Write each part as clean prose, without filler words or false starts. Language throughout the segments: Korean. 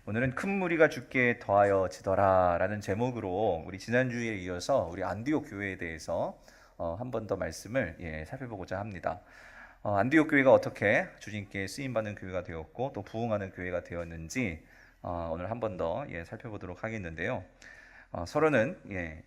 오늘은 큰 무리가 죽게 더하여지더라 라는 제목으로 우리 지난주에 이어서 우리 안디옥 교회에 대해서 한 번 더 말씀을 살펴보고자 합니다. 안디옥 교회가 어떻게 주님께 쓰임받는 교회가 되었고 또 부흥하는 교회가 되었는지 오늘 한 번 더 살펴보도록 하겠는데요. 서로는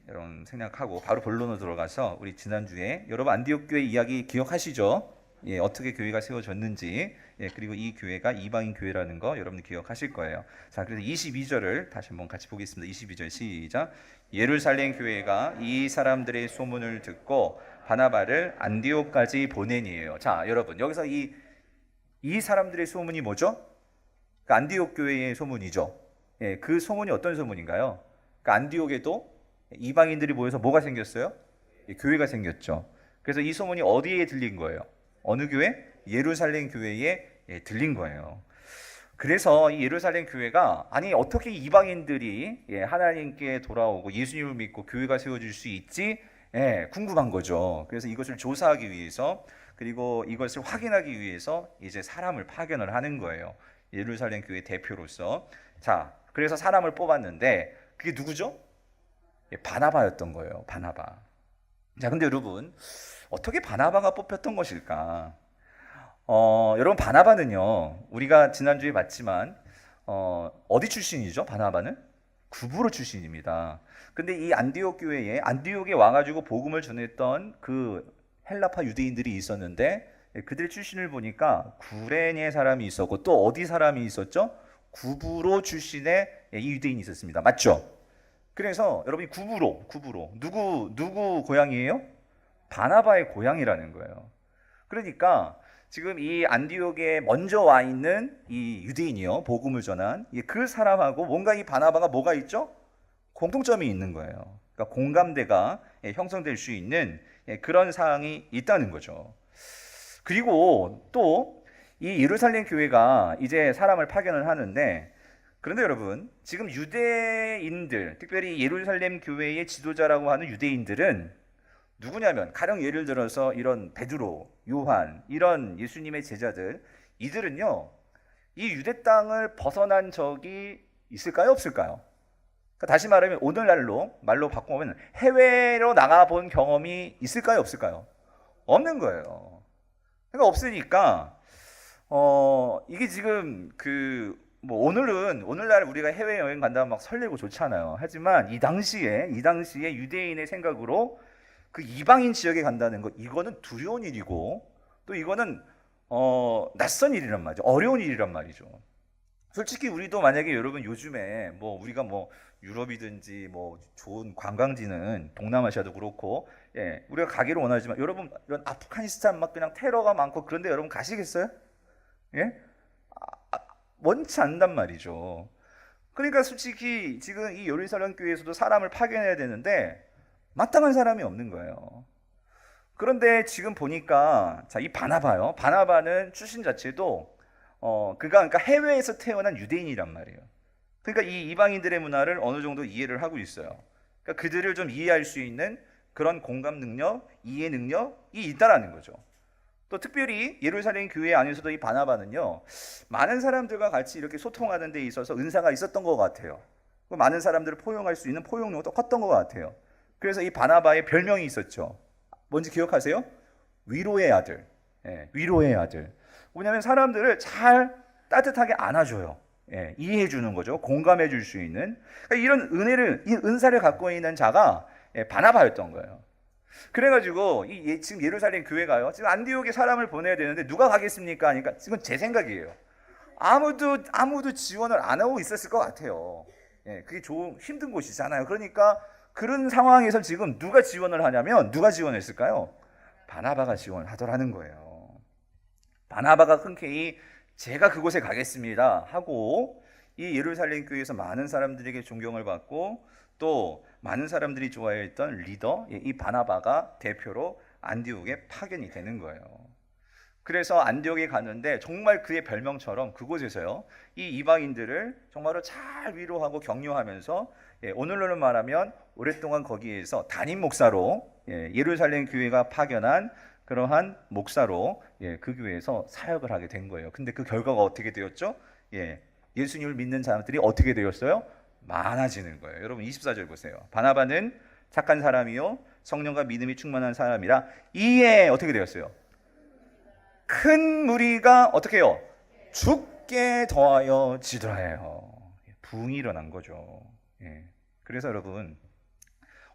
여러분 생략하고 바로 본론으로 들어가서 우리 지난주에 여러분 안디옥 교회 이야기 기억하시죠? 어떻게 교회가 세워졌는지, 그리고 이 교회가 이방인 교회라는 거 여러분 기억하실 거예요. 자, 그래서 22절을 다시 한번 같이 보겠습니다. 22절 시작. 예루살렘 교회가 이 사람들의 소문을 듣고 바나바를 안디옥까지 보내니에요. 자, 여러분 여기서 이 사람들의 소문이 뭐죠? 그 안디옥 교회의 소문이죠. 그 소문이 어떤 소문인가요? 그 안디옥에도 이방인들이 모여서 뭐가 생겼어요? 교회가 생겼죠. 그래서 이 소문이 어디에 들린 거예요? 어느 교회? 예루살렘 교회에 들린 거예요. 그래서 이 예루살렘 교회가 아니 어떻게 이방인들이 하나님께 돌아오고 예수님을 믿고 교회가 세워질 수 있지? 궁금한 거죠. 그래서 이것을 조사하기 위해서 그리고 이것을 확인하기 위해서 이제 사람을 파견을 하는 거예요. 예루살렘 교회 대표로서. 자, 그래서 사람을 뽑았는데 그게 누구죠? 바나바였던 거예요. 바나바. 자, 근데 여러분 어떻게 바나바가 뽑혔던 것일까? 여러분 바나바는요 우리가 지난주에 봤지만 어디 출신이죠? 바나바는 구브로 출신입니다. 근데 이 안디옥 교회에 안디옥에 와가지고 복음을 전했던 그 헬라파 유대인들이 있었는데 그들 출신을 보니까 구레네 사람이 있었고 또 어디 사람이 있었죠? 구브로 출신의 이 유대인이 있었습니다. 맞죠? 그래서 여러분이 구브로 누구 고향이에요? 바나바의 고향이라는 거예요. 그러니까 지금 이 안디옥에 먼저 와 있는 이 유대인이요, 복음을 전한 그 사람하고 뭔가 이 바나바가 뭐가 있죠? 공통점이 있는 거예요. 그러니까 공감대가 형성될 수 있는 그런 사항이 있다는 거죠. 그리고 또 이 예루살렘 교회가 이제 사람을 파견을 하는데, 그런데 여러분 지금 유대인들, 특별히 예루살렘 교회의 지도자라고 하는 유대인들은 누구냐면 가령 예를 들어서 이런 베드로, 요한 이런 예수님의 제자들, 이들은요 이 유대 땅을 벗어난 적이 있을까요? 없을까요? 그러니까 다시 말하면 오늘날로 말로 바꾸면 해외로 나가본 경험이 있을까요? 없을까요? 없는 거예요. 그러니까 없으니까 이게 지금 뭐 오늘날 우리가 해외 여행 간다면 막 설레고 좋잖아요. 하지만 이 당시에 유대인의 생각으로 그 이방인 지역에 간다는 것, 이거는 두려운 일이고 또 이거는 낯선 일이란 말이죠. 어려운 일이란 말이죠. 솔직히 우리도 만약에 여러분 요즘에 뭐 우리가 뭐 유럽이든지 뭐 좋은 관광지는 동남아시아도 그렇고 우리가 가기를 원하지만 여러분 이런 아프가니스탄 막 그냥 테러가 많고 그런데 여러분 가시겠어요? 원치 않단 말이죠. 그러니까 솔직히 지금 이 예루살렘 교회에서도 사람을 파견해야 되는데 마땅한 사람이 없는 거예요. 그런데 지금 보니까 자, 이 바나바요. 바나바는 출신 자체도 그러니까 해외에서 태어난 유대인이란 말이에요. 그러니까 이 이방인들의 문화를 어느 정도 이해를 하고 있어요. 그러니까 그들을 좀 이해할 수 있는 그런 공감 능력, 이해 능력이 있다라는 거죠. 또 특별히 예루살렘 교회 안에서도 이 바나바는요 많은 사람들과 같이 이렇게 소통하는 데 있어서 은사가 있었던 것 같아요. 많은 사람들을 포용할 수 있는 포용력도 컸던 것 같아요. 그래서 이 바나바의 별명이 있었죠. 뭔지 기억하세요? 위로의 아들. 위로의 아들. 뭐냐면 사람들을 잘 따뜻하게 안아줘요. 이해해 주는 거죠. 공감해 줄 수 있는. 그러니까 이런 이 은사를 갖고 있는 자가 바나바였던 거예요. 그래가지고 지금 예루살렘 교회가요. 지금 안디옥에 사람을 보내야 되는데 누가 가겠습니까? 하니까 지금 제 생각이에요. 아무도 지원을 안 하고 있었을 것 같아요. 그게 힘든 곳이잖아요. 그러니까 그런 상황에서 지금 누가 지원을 하냐면 누가 지원했을까요? 바나바가 지원을 하더라는 거예요. 바나바가 흔쾌히 제가 그곳에 가겠습니다 하고 이 예루살렘 교회에서 많은 사람들에게 존경을 받고 또 많은 사람들이 좋아했던 리더 이 바나바가 대표로 안디옥에 파견이 되는 거예요. 그래서 안디옥에 갔는데 정말 그의 별명처럼 그곳에서요 이 이방인들을 정말로 잘 위로하고 격려하면서 오늘로는 말하면 오랫동안 거기에서 담임 목사로 예루살렘 교회가 파견한 그러한 목사로 그 교회에서 사역을 하게 된 거예요. 근데 그 결과가 어떻게 되었죠? 예수님을 믿는 사람들이 어떻게 되었어요? 많아지는 거예요. 여러분 24절 보세요. 바나바는 착한 사람이요 성령과 믿음이 충만한 사람이라 이에 어떻게 되었어요? 큰 무리가 어떻게 해요? 죽게 더하여 지더라예요. 부흥이 일어난 거죠. 예. 그래서 여러분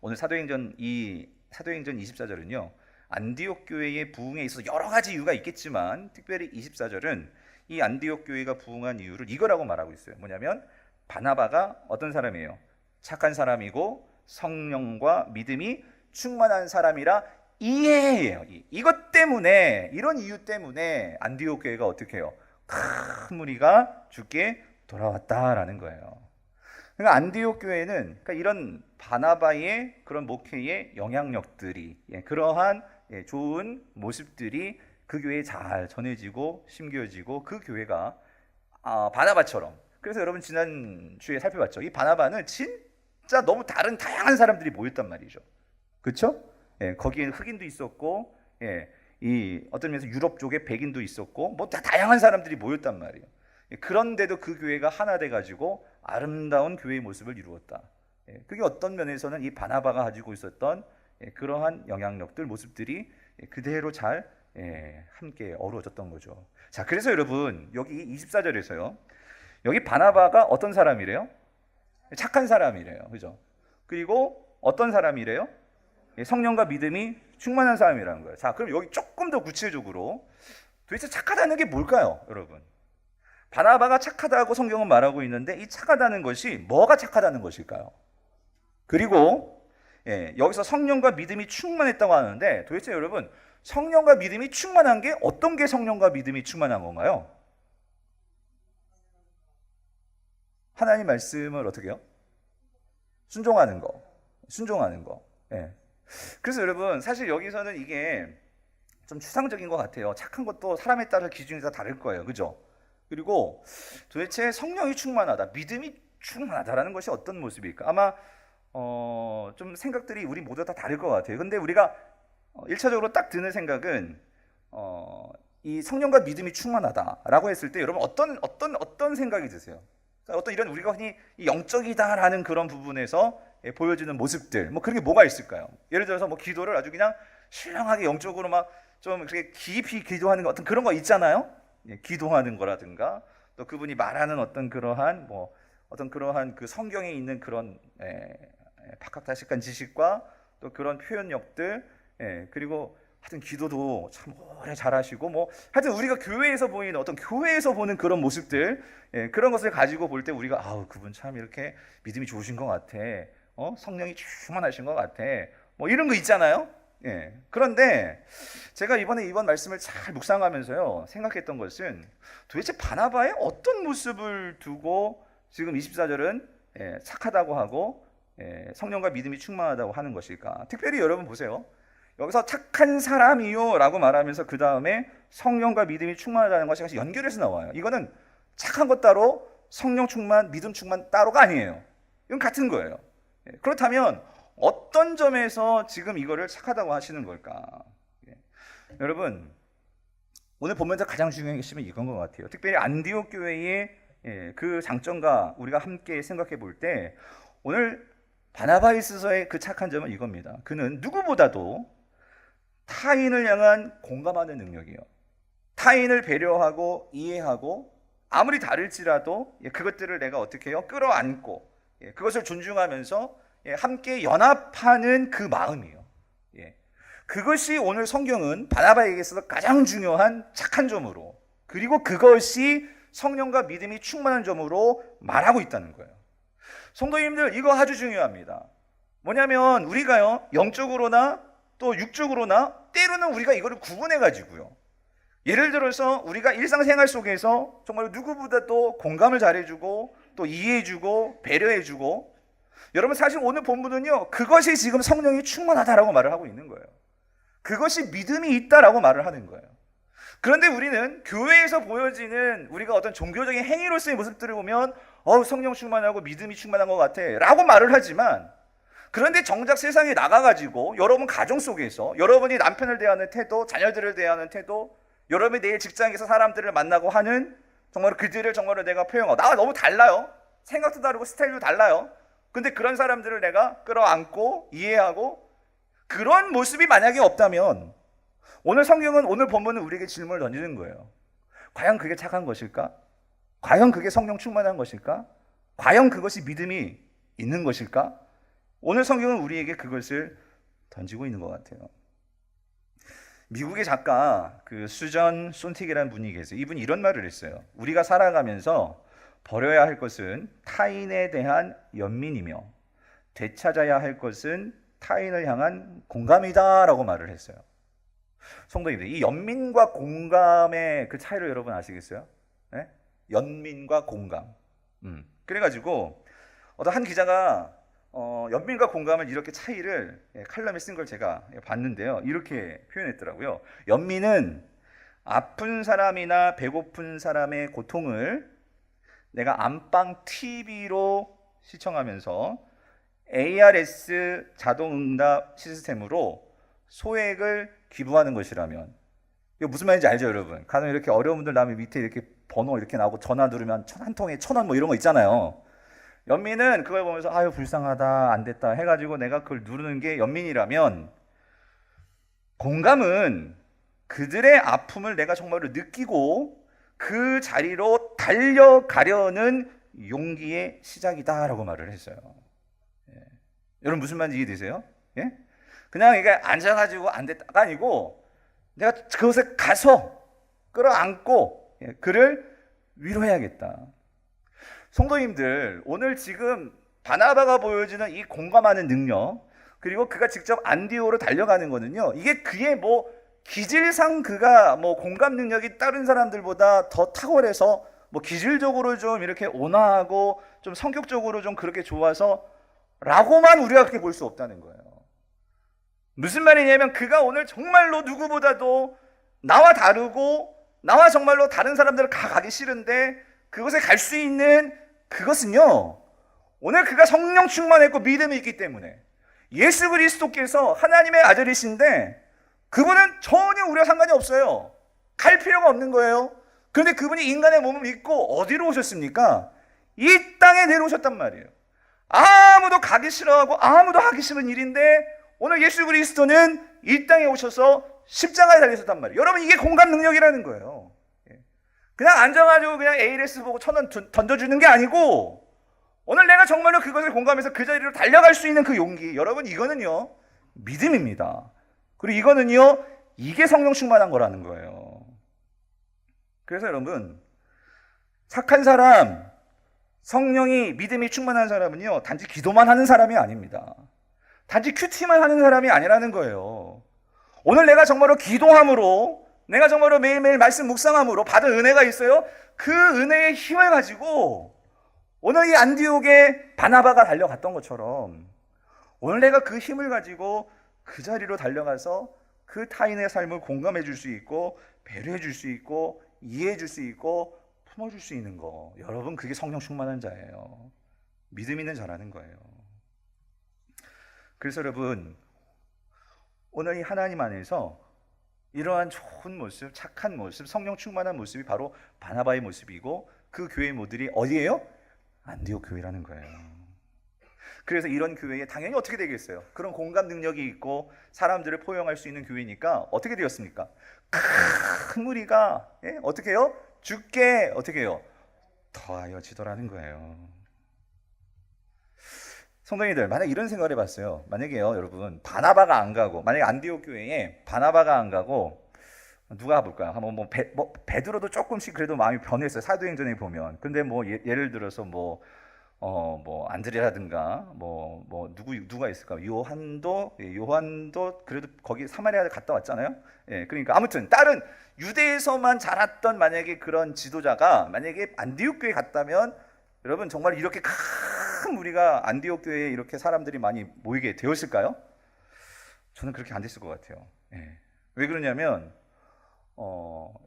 오늘 사도행전 24절은요 안디옥 교회의 부흥에 있어서 여러 가지 이유가 있겠지만 특별히 24절은 이 안디옥 교회가 부흥한 이유를 이거라고 말하고 있어요. 뭐냐면 바나바가 어떤 사람이에요? 착한 사람이고 성령과 믿음이 충만한 사람이라 이해예요. 이것 때문에 이런 이유 때문에 안디옥 교회가 어떻게 해요? 큰 무리가 죽게 돌아왔다라는 거예요. 그러니까 안디옥 교회는 그러니까 이런 바나바의 그런 목회의 영향력들이 그러한 좋은 모습들이 그 교회에 잘 전해지고 심겨지고 그 교회가 바나바처럼 그래서 여러분 지난주에 살펴봤죠. 이 바나바는 진짜 너무 다른 다양한 사람들이 모였단 말이죠. 그렇죠? 거기에 흑인도 있었고 이 어떤 면에서 유럽 쪽에 백인도 있었고 뭐 다 다양한 사람들이 모였단 말이에요. 그런데도 그 교회가 하나 돼가지고 아름다운 교회의 모습을 이루었다. 그게 어떤 면에서는 이 바나바가 가지고 있었던 그러한 영향력들 모습들이 그대로 잘 함께 어우러졌던 거죠. 자, 그래서 여러분 여기 24절에서요. 여기 바나바가 어떤 사람이래요? 착한 사람이래요. 그죠? 그리고 어떤 사람이래요? 성령과 믿음이 충만한 사람이라는 거예요. 자, 그럼 여기 조금 더 구체적으로 도대체 착하다는 게 뭘까요, 여러분? 바나바가 착하다고 성경은 말하고 있는데 이 착하다는 것이 뭐가 착하다는 것일까요? 그리고 여기서 성령과 믿음이 충만했다고 하는데 도대체 여러분 성령과 믿음이 충만한 게 어떤 게 성령과 믿음이 충만한 건가요? 하나님 말씀을 어떻게 해요? 순종하는 거. 그래서 여러분 사실 여기서는 이게 좀 추상적인 것 같아요. 착한 것도 사람에 따라 기준이 다 다를 거예요. 그죠? 그리고 도대체 성령이 충만하다, 믿음이 충만하다라는 것이 어떤 모습일까? 아마 좀 생각들이 우리 모두 다 다를 것 같아요. 근데 우리가 1차적으로 딱 드는 생각은 이 성령과 믿음이 충만하다라고 했을 때 여러분 어떤 생각이 드세요? 어떤 이런 우리가 흔히 영적이다라는 그런 부분에서 보여지는 모습들 뭐 그런 게 뭐가 있을까요? 예를 들어서 뭐 기도를 아주 그냥 신령하게 영적으로 막 좀 그렇게 깊이 기도하는 것 같은 그런 거 있잖아요. 기도하는 거라든가 또 그분이 말하는 어떤 그러한 그 성경에 있는 그런 박학다식한 지식과 또 그런 표현력들 그리고 하여튼 기도도 참 오래 잘하시고 뭐 하여튼 우리가 교회에서 보이는 어떤 교회에서 보는 그런 모습들 그런 것을 가지고 볼 때 우리가 아우 그분 참 이렇게 믿음이 좋으신 것 같아. 성령이 충만하신 것 같아. 뭐 이런 거 있잖아요. 그런데 제가 이번 말씀을 잘 묵상하면서요 생각했던 것은 도대체 바나바의 어떤 모습을 두고 지금 24절은 착하다고 하고 성령과 믿음이 충만하다고 하는 것일까? 특별히 여러분 보세요. 여기서 착한 사람이요 라고 말하면서 그 다음에 성령과 믿음이 충만하다는 것이 같이 연결해서 나와요. 이거는 착한 것 따로 성령 충만, 믿음 충만 따로가 아니에요. 이건 같은 거예요. 그렇다면 어떤 점에서 지금 이거를 착하다고 하시는 걸까? 여러분 오늘 보면서 가장 중요한 게 이건 것 같아요. 특별히 안디옥 교회의 그 장점과 우리가 함께 생각해 볼 때 오늘 바나바에 있어서의 그 착한 점은 이겁니다. 그는 누구보다도 타인을 향한 공감하는 능력이에요. 타인을 배려하고 이해하고 아무리 다를지라도 그것들을 내가 어떻게 해요? 끌어안고 그것을 존중하면서 함께 연합하는 그 마음이에요. 그것이 오늘 성경은 바나바에게 있어서 가장 중요한 착한 점으로 그리고 그것이 성령과 믿음이 충만한 점으로 말하고 있다는 거예요. 성도님들 이거 아주 중요합니다. 뭐냐면 우리가요 영적으로나 또 육적으로나 때로는 우리가 이거를 구분해 가지고요 예를 들어서 우리가 일상생활 속에서 정말 누구보다도 공감을 잘해주고 또 이해해주고 배려해주고 여러분 사실 오늘 본문은요 그것이 지금 성령이 충만하다라고 말을 하고 있는 거예요. 그것이 믿음이 있다라고 말을 하는 거예요. 그런데 우리는 교회에서 보여지는 우리가 어떤 종교적인 행위로서의 모습들을 보면 성령 충만하고 믿음이 충만한 것 같아 라고 말을 하지만 그런데 정작 세상에 나가가지고 여러분 가정 속에서 여러분이 남편을 대하는 태도, 자녀들을 대하는 태도, 여러분이 내일 직장에서 사람들을 만나고 하는 정말 그들을 정말로 내가 포용하고, 나와 너무 달라요. 생각도 다르고 스타일도 달라요. 근데 그런 사람들을 내가 끌어안고 이해하고, 그런 모습이 만약에 없다면 오늘 성경은, 오늘 본문은 우리에게 질문을 던지는 거예요. 과연 그게 착한 것일까? 과연 그게 성령 충만한 것일까? 과연 그것이 믿음이 있는 것일까? 오늘 성경은 우리에게 그것을 던지고 있는 것 같아요. 미국의 작가 그 수전 손틱이라는 분이 계세요. 이분이 이런 말을 했어요. 우리가 살아가면서 버려야 할 것은 타인에 대한 연민이며 되찾아야 할 것은 타인을 향한 공감이다라고 말을 했어요. 성도님들, 이 연민과 공감의 그 차이를 여러분 아시겠어요? 네? 연민과 공감. 그래가지고 어떤 한 기자가 연민과 공감을 이렇게 차이를 칼럼에 쓴 걸 제가 봤는데요. 이렇게 표현했더라고요. 연민은 아픈 사람이나 배고픈 사람의 고통을 내가 안방 TV로 시청하면서 ARS 자동응답 시스템으로 소액을 기부하는 것이라면, 이거 무슨 말인지 알죠, 여러분? 가끔 이렇게 어려운 분들 나면 밑에 이렇게 번호 이렇게 나오고 전화 누르면 한 통에 1,000원 뭐 이런 거 있잖아요. 연민은 그걸 보면서 아유 불쌍하다, 안 됐다 해가지고 내가 그걸 누르는 게 연민이라면, 공감은 그들의 아픔을 내가 정말로 느끼고 그 자리로 달려가려는 용기의 시작이다라고 말을 했어요. 예. 여러분 무슨 말인지 이해되세요? 예? 그냥 이게 앉아가지고 안 됐다가 아니고 내가 그곳에 가서 끌어안고 그를 위로해야겠다. 성도님들, 오늘 지금 바나바가 보여주는 이 공감하는 능력, 그리고 그가 직접 안디오로 달려가는 거는요, 이게 그의 뭐 기질상 그가 뭐 공감 능력이 다른 사람들보다 더 탁월해서 뭐 기질적으로 좀 이렇게 온화하고 좀 성격적으로 좀 그렇게 좋아서 라고만 우리가 그렇게 볼 수 없다는 거예요. 무슨 말이냐면 그가 오늘 정말로 누구보다도 나와 다르고 나와 정말로 다른 사람들을 가기 싫은데 그곳에 갈 수 있는 그것은요, 오늘 그가 성령 충만했고 믿음이 있기 때문에, 예수 그리스도께서 하나님의 아들이신데 그분은 전혀 우리와 상관이 없어요. 갈 필요가 없는 거예요. 그런데 그분이 인간의 몸을 입고 어디로 오셨습니까? 이 땅에 내려오셨단 말이에요. 아무도 가기 싫어하고 아무도 하기 싫은 일인데 오늘 예수 그리스도는 이 땅에 오셔서 십자가에 달리셨단 말이에요. 여러분, 이게 공감 능력이라는 거예요. 그냥 앉아가지고 그냥 ALS 보고 1,000원 던져주는 게 아니고, 오늘 내가 정말로 그것을 공감해서 그 자리로 달려갈 수 있는 그 용기, 여러분 이거는요 믿음입니다. 그리고 이거는요, 이게 성령 충만한 거라는 거예요. 그래서 여러분, 착한 사람, 성령이 믿음이 충만한 사람은요 단지 기도만 하는 사람이 아닙니다. 단지 큐티만 하는 사람이 아니라는 거예요. 오늘 내가 정말로 기도함으로, 내가 정말로 매일매일 말씀 묵상함으로 받은 은혜가 있어요. 그 은혜의 힘을 가지고 오늘 이 안디옥에 바나바가 달려갔던 것처럼 오늘 내가 그 힘을 가지고 그 자리로 달려가서 그 타인의 삶을 공감해 줄 수 있고 배려해 줄 수 있고 이해해 줄 수 있고 품어줄 수 있는 거, 여러분 그게 성령 충만한 자예요. 믿음 있는 자라는 거예요. 그래서 여러분, 오늘 이 하나님 안에서 이러한 좋은 모습, 착한 모습, 성령 충만한 모습이 바로 바나바의 모습이고, 그 교회 모델이 어디예요? 안디옥 교회라는 거예요. 그래서 이런 교회에 당연히 어떻게 되겠어요? 그런 공감 능력이 있고 사람들을 포용할 수 있는 교회니까 어떻게 되었습니까? 큰 무리가 어떻게 해요? 주께 어떻게 해요? 더하여지더라는 거예요. 성도님들, 만약 이런 생각을 해봤어요. 만약에요, 여러분, 바나바가 안 가고, 만약에 안디옥 교회에 바나바가 안 가고 누가 가볼까요? 한번 베드로도 조금씩 그래도 마음이 변했어요. 사도행전에 보면. 근데 뭐 예를 들어서 뭐 안드레라든가 누가 있을까? 요한도 그래도 거기 사마리아를 갔다 왔잖아요. 예, 그러니까 아무튼 다른 유대에서만 자랐던 만약에 그런 지도자가 만약에 안디옥 교회에 갔다면, 여러분 정말 이렇게 큰 무리가 안디옥 교회에 이렇게 사람들이 많이 모이게 되었을까요? 저는 그렇게 안 됐을 것 같아요. 예. 왜 그러냐면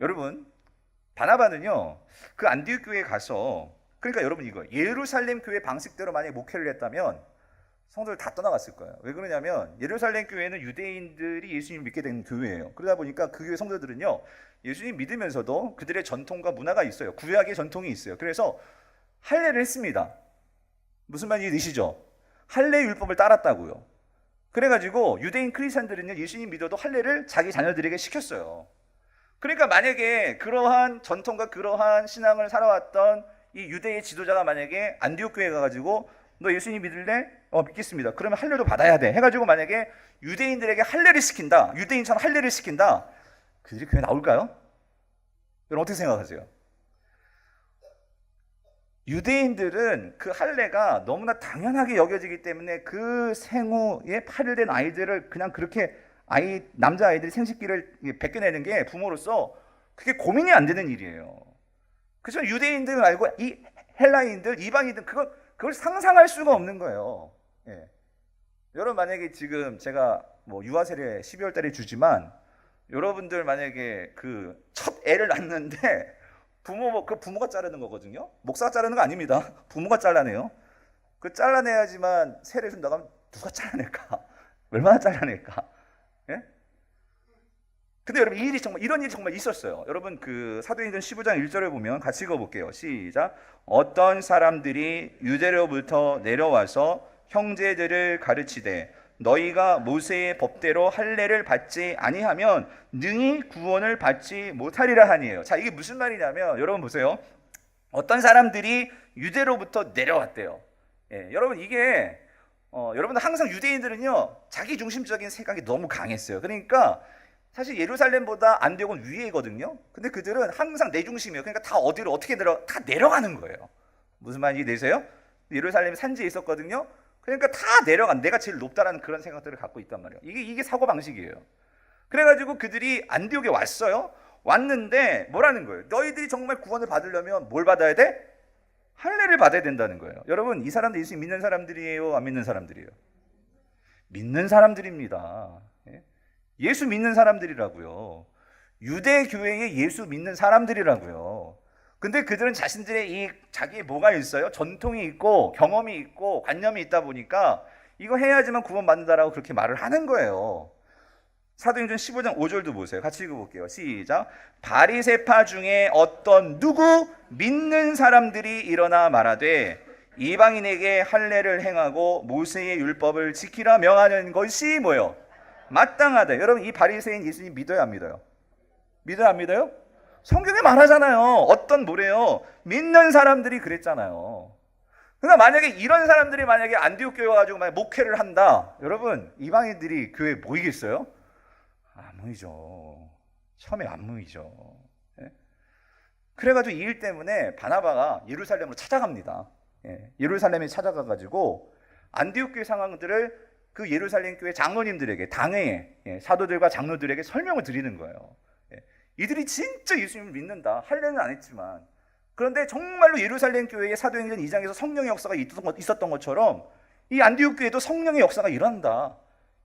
여러분, 바나바는요 그 안디옥 교회에 가서, 그러니까 여러분 이거 예루살렘 교회 방식대로 만약에 목회를 했다면 성도들 다 떠나갔을 거예요. 왜 그러냐면 예루살렘 교회는 유대인들이 예수님 믿게 된 교회예요. 그러다 보니까 그 교회 성도들은요, 예수님 믿으면서도 그들의 전통과 문화가 있어요. 구약의 전통이 있어요. 그래서 할례를 했습니다. 무슨 말인지 이해되시죠? 할례 율법을 따랐다고요. 그래가지고 유대인 크리스천들은요, 예수님 믿어도 할례를 자기 자녀들에게 시켰어요. 그러니까 만약에 그러한 전통과 그러한 신앙을 살아왔던 이 유대의 지도자가 만약에 안디옥 교회 가가지고 너 예수님 믿을래? 믿겠습니다. 그러면 할례도 받아야 돼. 해가지고 만약에 유대인들에게 할례를 시킨다. 유대인처럼 할례를 시킨다. 그들이 교회 나올까요? 여러분 어떻게 생각하세요? 유대인들은 그 할례가 너무나 당연하게 여겨지기 때문에 그 생후에 8일 된 아이들을 그냥 그렇게 남자 아이들이 생식기를 벗겨내는 게 부모로서 그게 고민이 안 되는 일이에요. 그래서 유대인들 말고 이 헬라인들, 이방인들 그걸 상상할 수가 없는 거예요. 예. 여러분 만약에 지금 제가 유아세례 12월 달에 주지만 여러분들 만약에 그 첫 애를 낳는데 부모가 자르는 거거든요. 목사가 자르는 거 아닙니다. 부모가 잘라내요. 그 잘라내야지만 세례 준다고 하면 누가 잘라낼까? 얼마나 잘라낼까? 예? 근데 여러분 이런 일이 정말 있었어요. 여러분 그 사도행전 15장 1절을 보면 같이 읽어볼게요. 시작. 어떤 사람들이 유대로부터 내려와서 형제들을 가르치되 너희가 모세의 법대로 할례를 받지 아니하면 능히 구원을 받지 못하리라 하니에요. 자, 이게 무슨 말이냐면 여러분 보세요. 어떤 사람들이 유대로부터 내려왔대요. 예, 여러분 이게 여러분들 항상 유대인들은요 자기 중심적인 생각이 너무 강했어요. 그러니까 사실 예루살렘보다 안디옥은 위에거든요. 근데 그들은 항상 내 중심이에요. 그러니까 다 어디로 어떻게 다 내려가는 거예요. 무슨 말인지 내세요? 예루살렘 산지에 있었거든요. 그러니까 다 내려간, 내가 제일 높다라는 그런 생각들을 갖고 있단 말이에요. 이게 사고 방식이에요. 그래가지고 그들이 안디옥에 왔어요. 왔는데 뭐라는 거예요? 너희들이 정말 구원을 받으려면 뭘 받아야 돼? 할례를 받아야 된다는 거예요. 여러분 이 사람들 예수 믿는 사람들이에요? 안 믿는 사람들이에요? 믿는 사람들입니다. 예수 믿는 사람들이라고요. 유대 교회에 예수 믿는 사람들이라고요. 근데 그들은 자신들의 자기의 뭐가 있어요? 전통이 있고 경험이 있고 관념이 있다 보니까 이거 해야지만 구원받는다라고 그렇게 말을 하는 거예요. 사도행전 15장 5절도 보세요. 같이 읽어볼게요. 시작. 바리새파 중에 어떤 누구 믿는 사람들이 일어나 말하되 이방인에게 할례를 행하고 모세의 율법을 지키라 명하는 것이 뭐예요? 마땅하다. 여러분 이 바리새인 예수님 믿어요 안 믿어요? 믿어요 안 믿어요? 성경에 말하잖아요. 어떤 뭐래요? 믿는 사람들이 그랬잖아요. 그러니까 만약에 이런 사람들이 만약에 안디옥 교회 와가지고 만약 목회를 한다. 여러분 이방인들이 교회에 모이겠어요? 안 모이죠. 처음에 안 모이죠. 예? 그래가지고 이 일 때문에 바나바가 예루살렘으로 찾아갑니다. 예, 예루살렘에 찾아가가지고 안디옥 교회 상황들을 그 예루살렘 교회 장로님들에게 당회에 사도들과 장로들에게 설명을 드리는 거예요. 이들이 진짜 예수님을 믿는다. 할례는 안 했지만 그런데 정말로 예루살렘 교회의 사도행전 2장에서 성령의 역사가 있었던 것처럼 이 안디옥 교회도 성령의 역사가 일어난다.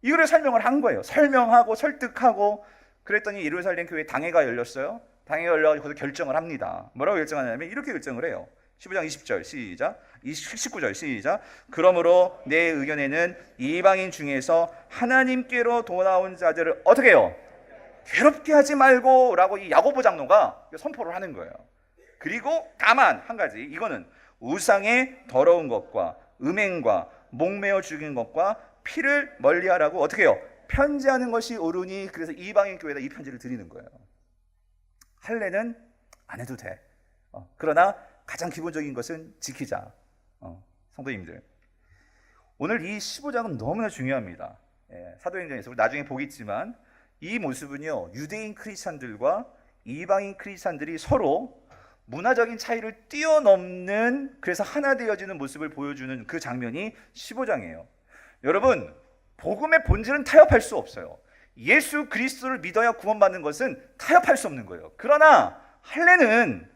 이거를 설명을 한 거예요. 설명하고 설득하고 그랬더니 예루살렘 교회 당회가 열렸어요. 당회가 열려서 거기서 결정을 합니다. 뭐라고 결정하냐면 이렇게 결정을 해요. 15장 20절 시작. 19절 시작. 그러므로 내 의견에는 이방인 중에서 하나님께로 돌아온 자들을 어떻게 해요? 괴롭게 하지 말고 라고 이 야고보 장로가 선포를 하는 거예요. 그리고 다만 한 가지, 이거는 우상의 더러운 것과 음행과 목매어 죽인 것과 피를 멀리하라고 어떻게 해요? 편지하는 것이 옳으니 그래서 이방인 교회에다 이 편지를 드리는 거예요. 할례는 안 해도 돼. 그러나 가장 기본적인 것은 지키자. 성도님들, 오늘 이 15장은 너무나 중요합니다. 사도행전에서 우리 나중에 보겠지만 이 모습은요 유대인 크리스찬들과 이방인 크리스찬들이 서로 문화적인 차이를 뛰어넘는, 그래서 하나 되어지는 모습을 보여주는 그 장면이 15장이에요. 여러분 복음의 본질은 타협할 수 없어요. 예수 그리스도를 믿어야 구원받는 것은 타협할 수 없는 거예요. 그러나 할례는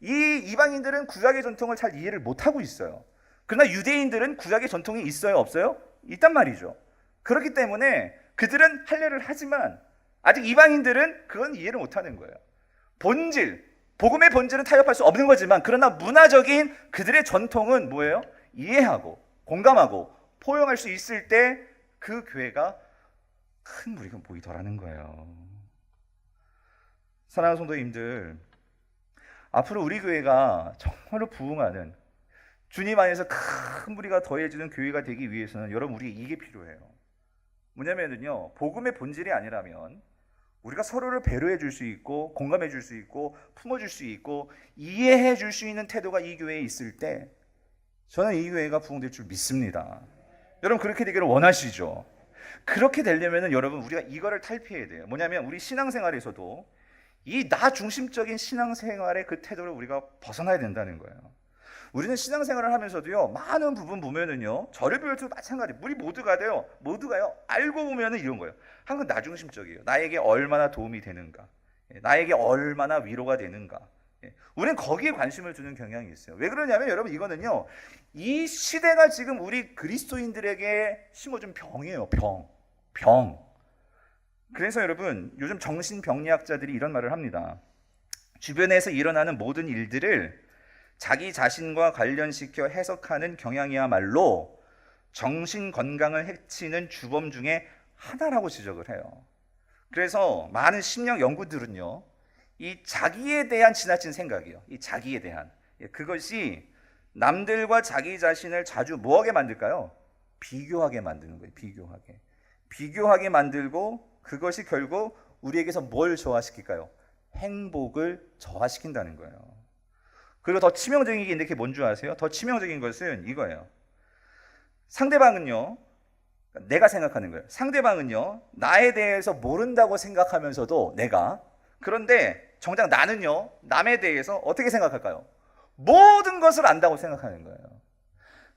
이 이방인들은 구약의 전통을 잘 이해를 못하고 있어요. 그러나 유대인들은 구약의 전통이 있어요 없어요? 있단 말이죠. 그렇기 때문에 그들은 할례를 하지만 아직 이방인들은 그건 이해를 못하는 거예요. 복음의 본질은 타협할 수 없는 거지만 그러나 문화적인 그들의 전통은 뭐예요? 이해하고 공감하고 포용할 수 있을 때 그 교회가 큰 무리가 모이더라는 거예요. 사랑하는 성도님들, 앞으로 우리 교회가 정말로 부흥하는 주님 안에서 큰 무리가 더해지는 교회가 되기 위해서는 여러분 우리가 이게 필요해요. 뭐냐면요, 복음의 본질이 아니라면 우리가 서로를 배려해 줄 수 있고 공감해 줄 수 있고 품어줄 수 있고 이해해 줄 수 있는 태도가 이 교회에 있을 때 저는 이 교회가 부흥될 줄 믿습니다. 여러분 그렇게 되기를 원하시죠? 그렇게 되려면 여러분 우리가 이거를 탈피해야 돼요. 뭐냐면 우리 신앙생활에서도 이 나 중심적인 신앙생활의 그 태도를 우리가 벗어나야 된다는 거예요. 우리는 신앙생활을 하면서도요, 많은 부분 보면은요, 저를 비롯해서 마찬가지, 우리 모두가요, 알고 보면은 이런 거예요. 항상 나 중심적이에요. 나에게 얼마나 도움이 되는가, 나에게 얼마나 위로가 되는가. 우리는 거기에 관심을 두는 경향이 있어요. 왜 그러냐면 여러분 이거는요, 이 시대가 지금 우리 그리스도인들에게 심어준 병이에요. 병. 그래서 여러분 요즘 정신병리학자들이 이런 말을 합니다. 주변에서 일어나는 모든 일들을 자기 자신과 관련시켜 해석하는 경향이야말로 정신 건강을 해치는 주범 중에 하나라고 지적을 해요. 그래서 많은 심리학 연구들은요, 이 자기에 대한 지나친 생각이요, 이 자기에 대한 그것이 남들과 자기 자신을 자주 뭐하게 만들까요? 비교하게 만드는 거예요. 비교하게 만들고 그것이 결국 우리에게서 뭘 저하시킬까요? 행복을 저하시킨다는 거예요. 그리고 더 치명적인 게 있는데 그게 뭔 줄 아세요? 더 치명적인 것은 이거예요. 상대방은요, 내가 생각하는 거예요. 상대방은요, 나에 대해서 모른다고 생각하면서도 그런데 정작 나는요, 남에 대해서 어떻게 생각할까요? 모든 것을 안다고 생각하는 거예요.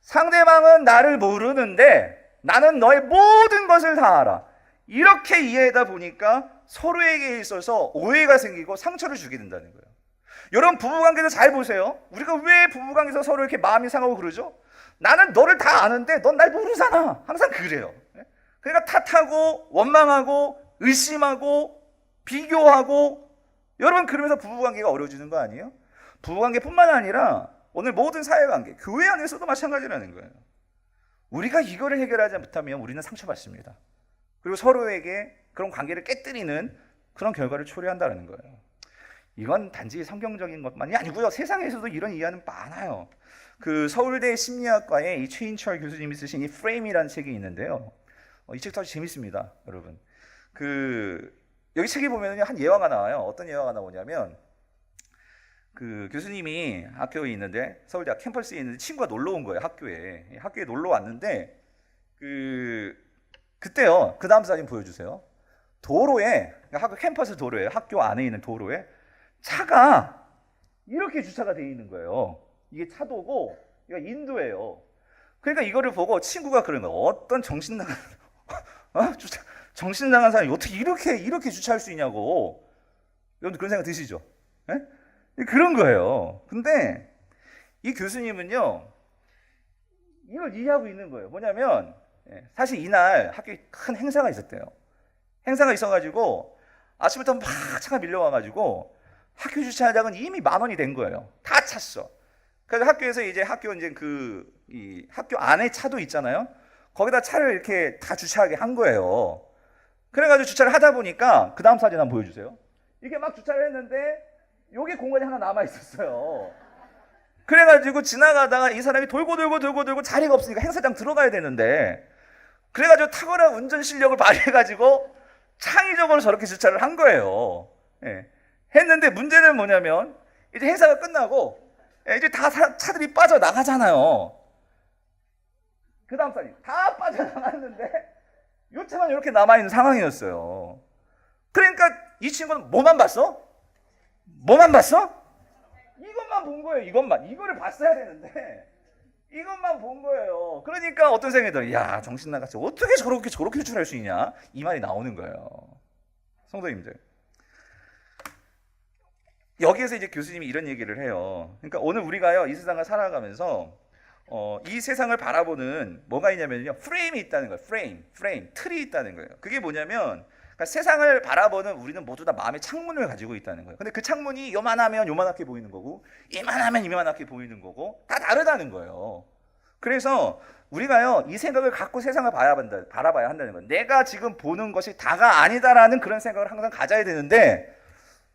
상대방은 나를 모르는데 나는 너의 모든 것을 다 알아. 이렇게 이해하다 보니까 서로에게 있어서 오해가 생기고 상처를 주게 된다는 거예요. 여러분 부부관계도 잘 보세요. 우리가 왜 부부관계에서 서로 이렇게 마음이 상하고 그러죠? 나는 너를 다 아는데 넌 날 모르잖아. 항상 그래요. 그러니까 탓하고 원망하고 의심하고 비교하고, 여러분 그러면서 부부관계가 어려워지는 거 아니에요? 부부관계뿐만 아니라 오늘 모든 사회관계, 교회 안에서도 마찬가지라는 거예요. 우리가 이거를 해결하지 못하면 우리는 상처받습니다. 그리고 서로에게 그런 관계를 깨뜨리는 그런 결과를 초래한다는 거예요. 이건 단지 성경적인 것만이 아니고요, 세상에서도 이런 이해는 많아요. 그 서울대 심리학과의 이 최인철 교수님이 쓰신 이 프레임이라는 책이 있는데요, 이 책도 아주 재밌습니다, 여러분. 여기 책에 보면은 한 예화가 나와요. 어떤 예화가 나오냐면, 그 교수님이 학교에 있는데, 서울대학 캠퍼스에 있는데 친구가 놀러 온 거예요. 학교에 놀러 왔는데, 그때요, 그 다음 사진 보여주세요. 도로에, 학교 캠퍼스 도로에, 학교 안에 있는 도로에 차가 이렇게 주차가 되어 있는 거예요. 이게 차도고, 이거 인도예요. 그러니까 이거를 보고 친구가 그런 거예요. 어떤 정신 나간 사람이 어떻게 이렇게 주차할 수 있냐고. 여러분 그런 생각 드시죠? 예? 그런 거예요. 근데 이 교수님은요, 이걸 이해하고 있는 거예요. 뭐냐면, 사실 이날 학교에 큰 행사가 있었대요. 행사가 있어가지고 아침부터 막 차가 밀려와가지고 학교 주차장은 이미 10,000원이 된 거예요. 다 찼어. 그래서 학교에서 이제 학교 안에 차도 있잖아요. 거기다 차를 이렇게 다 주차하게 한 거예요. 그래가지고 주차를 하다 보니까 그 다음 사진 한번 보여주세요. 이렇게 막 주차를 했는데 여기 공간이 하나 남아 있었어요. 그래가지고 지나가다가 이 사람이 돌고 자리가 없으니까 행사장 들어가야 되는데, 그래가지고 탁월한 운전 실력을 발휘해가지고 창의적으로 저렇게 주차를 한 거예요. 했는데 문제는 뭐냐면, 이제 행사가 끝나고 이제 다 차들이 빠져나가잖아요. 그 다음 사진 다 빠져나갔는데 이 차만 이렇게 남아있는 상황이었어요. 그러니까 이 친구는 뭐만 봤어? 이것만 본 거예요. 이거를 봤어야 되는데 이것만 본 거예요. 그러니까 어떤 생각이 들어요? 야, 정신 나갔어. 어떻게 저렇게 추출할 수 있냐? 이 말이 나오는 거예요. 성도님들, 여기에서 이제 교수님이 이런 얘기를 해요. 그러니까 오늘 우리가요, 이 세상을 살아가면서 이 세상을 바라보는 뭐가 있냐면요, 프레임이 있다는 거예요. 프레임, 틀이 있다는 거예요. 그게 뭐냐면, 그러니까 세상을 바라보는 우리는 모두 다 마음의 창문을 가지고 있다는 거예요. 근데 그 창문이 요만하면 요만하게 보이는 거고, 이만하면 이만하게 보이는 거고, 다 다르다는 거예요. 그래서 우리가요, 이 생각을 갖고 세상을 바라봐야 한다는 거예요. 내가 지금 보는 것이 다가 아니다라는 그런 생각을 항상 가져야 되는데,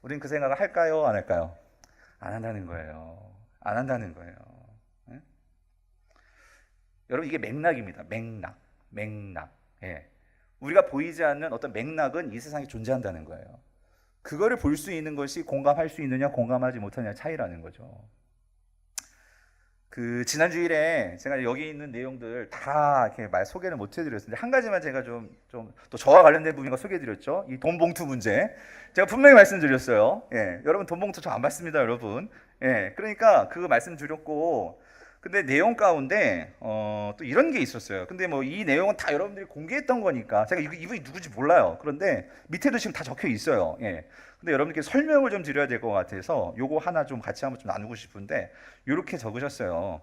우린 그 생각을 할까요? 안 할까요? 안 한다는 거예요. 안 한다는 거예요. 네? 여러분, 이게 맥락입니다. 맥락. 예. 우리가 보이지 않는 어떤 맥락은 이 세상에 존재한다는 거예요. 그거를 볼 수 있는 것이 공감할 수 있느냐, 공감하지 못하느냐 차이라는 거죠. 그 지난 주일에 제가 여기 있는 내용들 다 이렇게 소개를 못 해드렸는데 한 가지만 제가 좀 또 저와 관련된 부분과 소개해드렸죠. 이 돈 봉투 문제. 제가 분명히 말씀드렸어요. 예, 여러분 돈 봉투 저 안 받습니다, 여러분. 예, 그러니까 그거 말씀드렸고, 근데 내용 가운데 또 이런 게 있었어요. 근데 뭐 이 내용은 다 여러분들이 공개했던 거니까 제가 이분이 누구지 몰라요. 그런데 밑에도 지금 다 적혀 있어요. 예. 근데 여러분께 설명을 좀 드려야 될 것 같아서 요거 하나 좀 같이 한번 좀 나누고 싶은데, 이렇게 적으셨어요.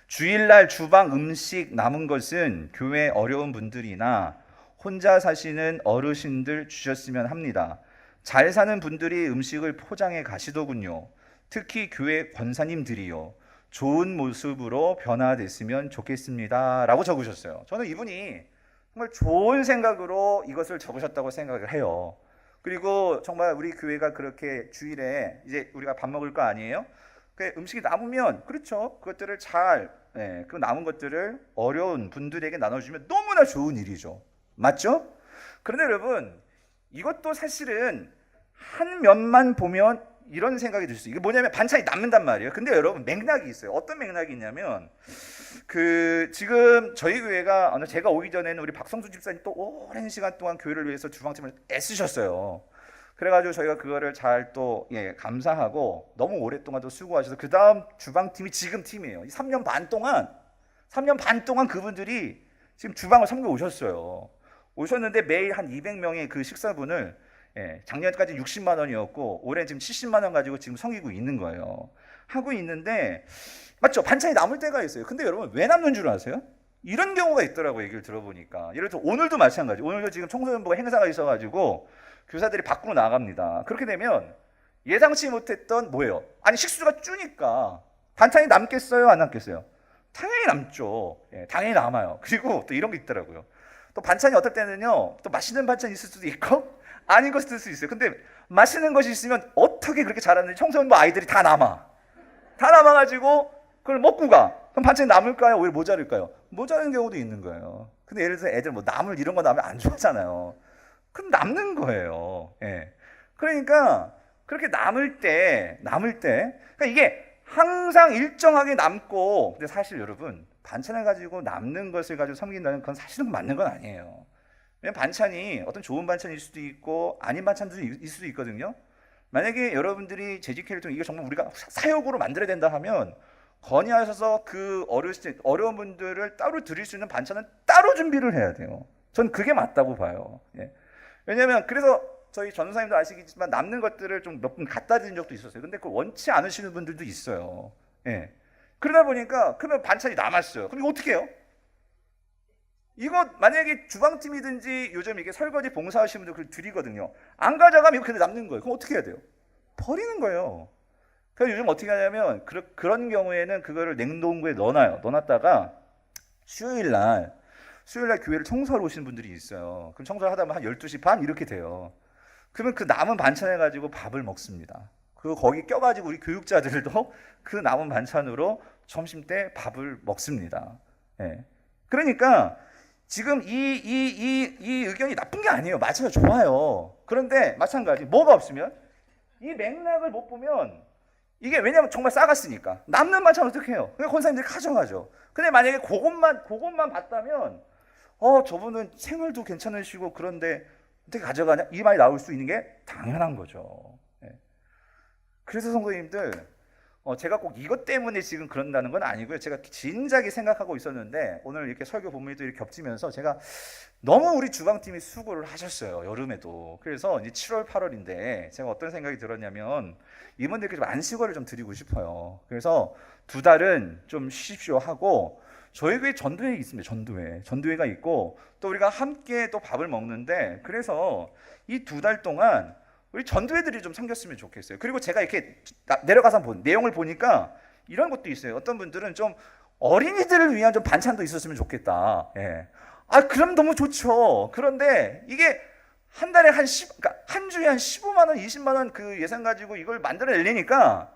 주일날 주방 음식 남은 것은 교회 어려운 분들이나 혼자 사시는 어르신들 주셨으면 합니다. 잘 사는 분들이 음식을 포장해 가시더군요. 특히 교회 권사님들이요. 좋은 모습으로 변화됐으면 좋겠습니다. 라고 적으셨어요. 저는 이분이 정말 좋은 생각으로 이것을 적으셨다고 생각을 해요. 그리고 정말 우리 교회가 그렇게 주일에 이제 우리가 밥 먹을 거 아니에요? 그 음식이 남으면, 그렇죠, 그것들을 그 남은 것들을 어려운 분들에게 나눠주면 너무나 좋은 일이죠. 맞죠? 그런데 여러분, 이것도 사실은 한 면만 보면 이런 생각이 들 수 있어요. 이게 뭐냐면 반찬이 남는단 말이에요. 근데 여러분, 맥락이 있어요. 어떤 맥락이 있냐면, 지금 저희 교회가 제가 오기 전에는 우리 박성수 집사님 또 오랜 시간 동안 교회를 위해서 주방팀을 애쓰셨어요. 그래가지고 저희가 그거를 잘 또 감사하고 너무 오랫동안 또 수고하셔서 그 다음 주방팀이 지금 팀이에요. 3년 반 동안 그분들이 지금 주방을 섬겨 오셨는데 매일 한 200명의 그 식사분을 작년까지 60만 원이었고 올해 지금 70만 원 가지고 지금 섬기고 있는 거예요. 하고 있는데, 맞죠? 반찬이 남을 때가 있어요. 근데 여러분, 왜 남는 줄 아세요? 이런 경우가 있더라고요. 얘기를 들어보니까. 예를 들어 오늘도 마찬가지. 오늘도 지금 청소년부가 행사가 있어가지고 교사들이 밖으로 나갑니다. 그렇게 되면 예상치 못했던 뭐예요? 아니, 식수가 주니까 반찬이 남겠어요? 안 남겠어요? 당연히 남죠. 당연히 남아요. 그리고 또 이런 게 있더라고요. 또 반찬이 어떨 때는요, 또 맛있는 반찬이 있을 수도 있고 아닌 것이 있을 수 있어요. 근데 맛있는 것이 있으면 어떻게 그렇게 잘하는지 청소년부 아이들이 다 남아가지고 그걸 먹고 가. 그럼 반찬이 남을까요? 오히려 모자랄까요? 모자란 경우도 있는 거예요. 근데 예를 들어서 애들 뭐 나물 이런 거 나면 안 좋아하잖아요. 그럼 남는 거예요. 예. 그러니까 그렇게 남을 때, 그러니까 이게 항상 일정하게 남고, 근데 사실 여러분, 반찬을 가지고 남는 것을 가지고 섬긴다는 건 사실은 맞는 건 아니에요. 왜냐면 반찬이 어떤 좋은 반찬일 수도 있고 아닌 반찬도 있을 수도 있거든요. 만약에 여러분들이 재직회를 통해 이거 정말 우리가 사역으로 만들어야 된다 하면 건의하셔서 그 어려운 분들을 따로 드릴 수 있는 반찬은 따로 준비를 해야 돼요. 전 그게 맞다고 봐요. 예. 왜냐면 그래서 저희 전도사님도 아시겠지만 남는 것들을 좀 몇 분 갖다 드린 적도 있었어요. 근데 그걸 원치 않으시는 분들도 있어요. 예. 그러다 보니까 그러면 반찬이 남았어요. 그럼 이거 어떻게 해요? 이거 만약에 주방팀이든지 요즘 이게 설거지 봉사하시는 분들 그걸 드리거든요. 안 가져가면 이거 그대로 남는 거예요. 그럼 어떻게 해야 돼요? 버리는 거예요. 그래서 요즘 어떻게 하냐면 그런 경우에는 그거를 냉동고에 넣어놨다가 수요일날 교회를 청소하러 오시는 분들이 있어요. 그럼 청소를 하다 보면 한 12시 반 이렇게 돼요. 그러면 그 남은 반찬을 가지고 밥을 먹습니다. 그리고 거기 껴가지고 우리 교육자들도 그 남은 반찬으로 점심때 밥을 먹습니다. 예. 그러니까 지금 이 의견이 나쁜 게 아니에요. 맞아요. 좋아요. 그런데 마찬가지 뭐가 없으면 이 맥락을 못 보면 이게 왜냐면 정말 싸갔으니까 남는 반찬 어떻게 해요? 그러니까 권사님들이 가져가죠. 근데 만약에 그것만 봤다면 저분은 생활도 괜찮으시고 그런데 어떻게 가져가냐? 이 말이 나올 수 있는 게 당연한 거죠. 예. 그래서 성도님들, 제가 꼭 이것 때문에 지금 그런다는 건 아니고요. 제가 진작에 생각하고 있었는데 오늘 이렇게 설교 본문이 이렇게 겹치면서 제가 너무 우리 주방팀이 수고를 하셨어요. 여름에도. 그래서 이제 7월, 8월인데 제가 어떤 생각이 들었냐면 이분들께 좀 안식월을 좀 드리고 싶어요. 그래서 2달은 좀 쉬십시오 하고, 저희 교회 전도회 있습니다. 전도회가 있고 또 우리가 함께 또 밥을 먹는데, 그래서 이 2달 동안 우리 전도회들이 좀 생겼으면 좋겠어요. 그리고 제가 이렇게 내려가서 본 내용을 보니까 이런 것도 있어요. 어떤 분들은 좀 어린이들을 위한 좀 반찬도 있었으면 좋겠다. 예. 아, 그럼 너무 좋죠. 그런데 이게 한 달에 그러니까 한 주에 한 15만 원, 20만 원 그 예산 가지고 이걸 만들어내려니까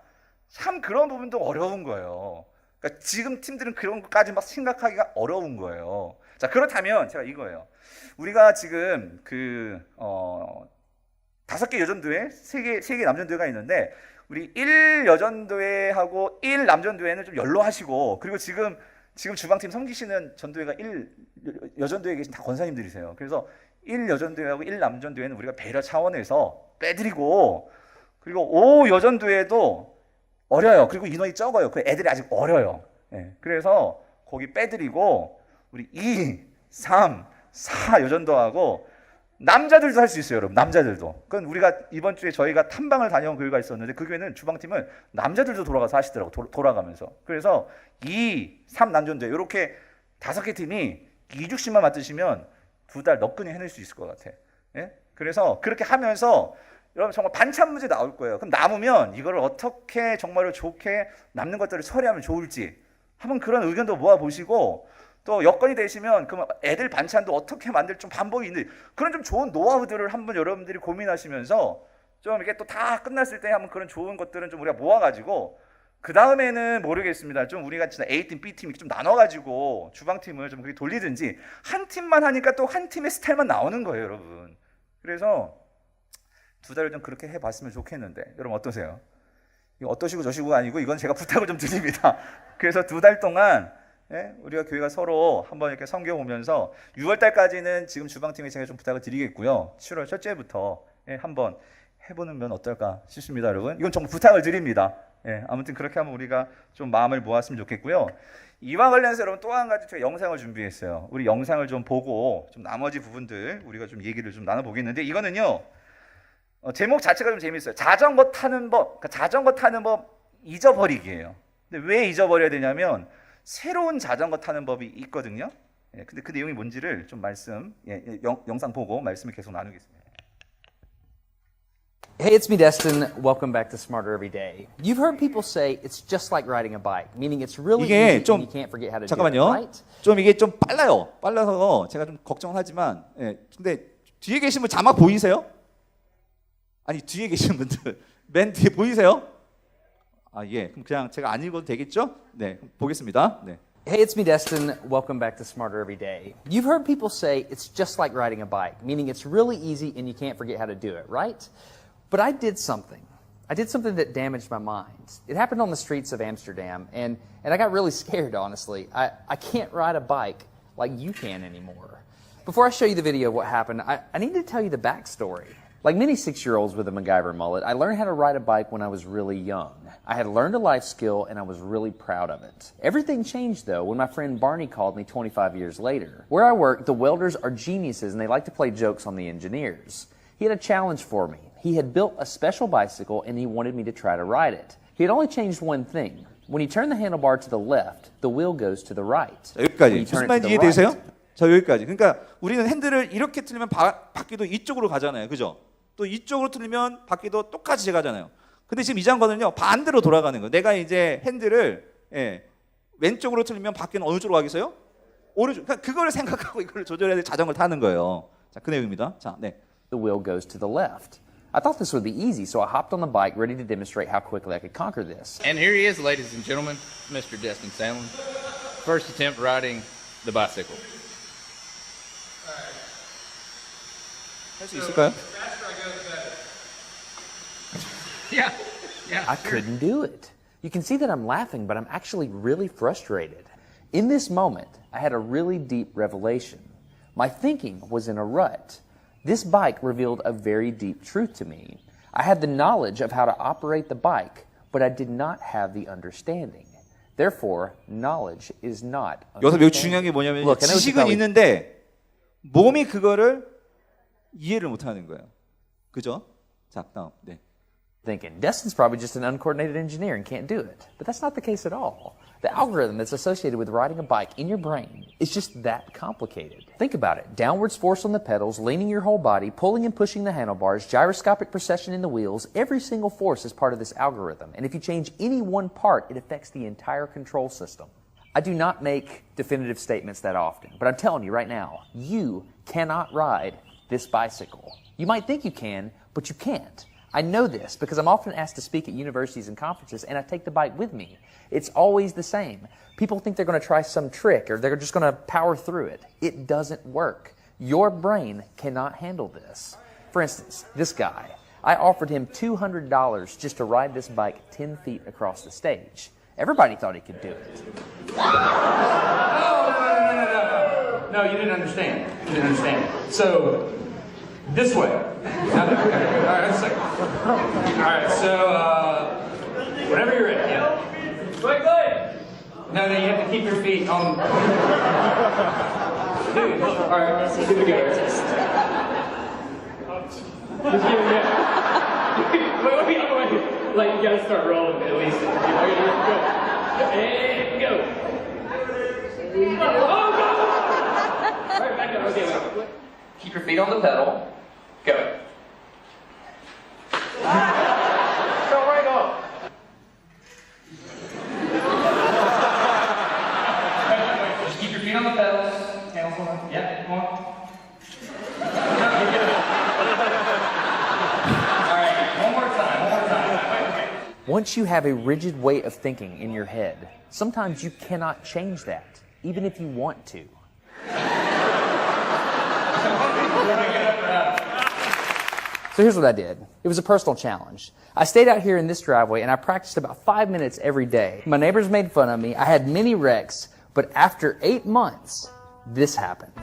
참 그런 부분도 어려운 거예요. 그러니까 지금 팀들은 그런 것까지 막 생각하기가 어려운 거예요. 자, 그렇다면 제가 이거예요. 우리가 지금 5개 여전도회, 3개 남전도회가 있는데 우리 1 여전도회하고 1 남전도회는 좀 연로하시고, 그리고 지금 주방팀 섬기시는 전도회가 1 여전도회에 계신 다 권사님들이세요. 그래서 1 여전도회하고 1 남전도회는 우리가 배려 차원에서 빼드리고, 그리고 5 여전도회도 어려요. 그리고 인원이 적어요. 그 애들이 아직 어려요. 예. 그래서 거기 빼드리고 우리 2, 3, 4 여전도하고 남자들도 할 수 있어요, 여러분. 남자들도. 그건 우리가 이번 주에 저희가 탐방을 다녀온 교회가 있었는데 그 교회는 주방팀은 남자들도 돌아가서 하시더라고. 돌아가면서. 그래서 2, 3 남전도회 이렇게 5개 팀이 2주씩만 맡으시면 2달 너끈히 해낼 수 있을 것 같아. 예? 그래서 그렇게 하면서 여러분 정말 반찬 문제 나올 거예요. 그럼 남으면 이걸 어떻게 정말로 좋게 남는 것들을 처리하면 좋을지 한번 그런 의견도 모아보시고, 또 여건이 되시면 그럼 애들 반찬도 어떻게 만들 좀 방법이 있는지 그런 좀 좋은 노하우들을 한번 여러분들이 고민하시면서 좀 이렇게 또 다 끝났을 때 한번 그런 좋은 것들은 좀 우리가 모아가지고 그 다음에는 모르겠습니다. 좀 우리가 진짜 A팀, B팀 이렇게 좀 나눠가지고 주방팀을 좀 그렇게 돌리든지, 한 팀만 하니까 또 한 팀의 스타일만 나오는 거예요, 여러분. 그래서 2달을 좀 그렇게 해봤으면 좋겠는데 여러분 어떠세요? 이거 어떠시고 저시고가 아니고 이건 제가 부탁을 좀 드립니다. 그래서 2달 동안 우리가 교회가 서로 한번 이렇게 섬겨보면서 6월달까지는 지금 주방팀에 제가 좀 부탁을 드리겠고요. 7월 첫째부터 한번 해보는 면 어떨까 싶습니다, 여러분. 이건 정말 부탁을 드립니다. 아무튼 그렇게 하면 우리가 좀 마음을 모았으면 좋겠고요. 이와 관련해서 여러분 또 한 가지 제가 영상을 준비했어요. 우리 영상을 좀 보고 좀 나머지 부분들 우리가 좀 얘기를 좀 나눠보겠는데, 이거는요 제목 자체가 좀 재밌어요. 자전거 타는 법, 그러니까 자전거 타는 법 잊어버리기예요. 근데 왜 잊어버려야 되냐면 새로운 자전거 타는 법이 있거든요. 근데 그 내용이 뭔지를 좀 영상 보고 말씀을 계속 나누겠습니다. Hey, it's me, Destin. Welcome back to Smarter Every Day. You've heard people say it's just like riding a bike, meaning it's really easy and you can't forget how to do it, right? 좀 이게 좀 빨라서 제가 좀 걱정은 하지만, 근데 뒤에 계신 분 자막 보이세요? 아니 뒤에 계신 분들 맨 뒤에 보이세요? 아, 예. 그럼 그냥 제가 안 읽어도 되겠죠? 네, 보겠습니다. 네. Hey, it's me, Destin. Welcome back to Smarter Every Day. You've heard people say it's just like riding a bike, meaning it's really easy and you can't forget how to do it, right? But I did something. I did something that damaged my mind. It happened on the streets of Amsterdam, and I got really scared, honestly. I can't ride a bike like you can anymore. Before I show you the video of what happened, I need to tell you the backstory. Like many 6-year-olds with a MacGyver mullet, I learned how to ride a bike when I was really young. I had learned a life skill and I was really proud of it. Everything changed though when my friend Barney called me 25 years later. Where I work, the welders are geniuses and they like to play jokes on the engineers. He had a challenge for me. He had built a special bicycle and he wanted me to try to ride it. He had only changed one thing. When you turn the handlebar to the left, the wheel goes to the right. 여기까지. 무슨 말인지 이해되세요? 자, 여기까지. 그러니까 우리는 핸들을 이렇게 틀리면 바퀴도 이쪽으로 가잖아요. 그죠? 또 이쪽으로 틀리면 바퀴도 똑같이 가잖아요. 근데 지금 이 장거는요 반대로 돌아가는 거예요. 내가 이제 핸들을 왼쪽으로 틀리면 바퀴는 어느 쪽으로 가겠어요? 오른쪽. 그러니까 그걸 생각하고 이걸 조절해야 될 자전거를 타는 거예요. 자, 그 내용입니다. 자, 네. The wheel goes to the left. I thought this would be easy, so I hopped on the bike ready to demonstrate how quickly I could conquer this. And here he is, ladies and gentlemen, Mr. Destin Sandlin. First attempt riding the bicycle. 할 수 있을까요? Yeah. I couldn't do it. You can see that I'm laughing, but I'm actually really frustrated. In this moment, I had a really deep revelation. My thinking was in a rut. This bike revealed a very deep truth to me. I had the knowledge of how to operate the bike, but I did not have the understanding. Therefore, knowledge is not 여기서 매우 중요한 게 뭐냐면 지식은 있는데 몸이 그거를 이해를 못하는 거예요. 그죠? 자, 다음. 네. Thinking, Destin's probably just an uncoordinated engineer and can't do it. But that's not the case at all. The algorithm that's associated with riding a bike in your brain is just that complicated. Think about it. Downwards force on the pedals, leaning your whole body, pulling and pushing the handlebars, gyroscopic precession in the wheels, every single force is part of this algorithm. And if you change any one part, it affects the entire control system. I do not make definitive statements that often, but I'm telling you right now, you cannot ride this bicycle. You might think you can, but you can't. I know this because I'm often asked to speak at universities and conferences, and I take the bike with me. It's always the same. People think they're going to try some trick or they're just going to power through it. It doesn't work. Your brain cannot handle this. For instance, this guy, I offered him $200 just to ride this bike 10 feet across the stage. Everybody thought he could do it. No, you didn't understand. You didn't understand. So, this way. Now, okay. All right, just a second. All right, so, whenever you're ready. Yeah. Quickly! No, you have to keep your feet on. Dude, all right, give it a go. Just give it a go. Wait. Like, you gotta start rolling at least. Okay, go. And go. Oh, go! All right, back up. Okay, wait. Keep your feet on the pedal. Go. Go right off. Just keep your feet on the pedals. Hands on. Yeah, come on. All right, one more time. Okay. Once you have a rigid way of thinking in your head, sometimes you cannot change that, even if you want to. So here's what I did. It was a personal challenge. I stayed out here in this driveway and I practiced about 5 minutes every day. My neighbors made fun of me. I had many wrecks, but after 8 months, this happened.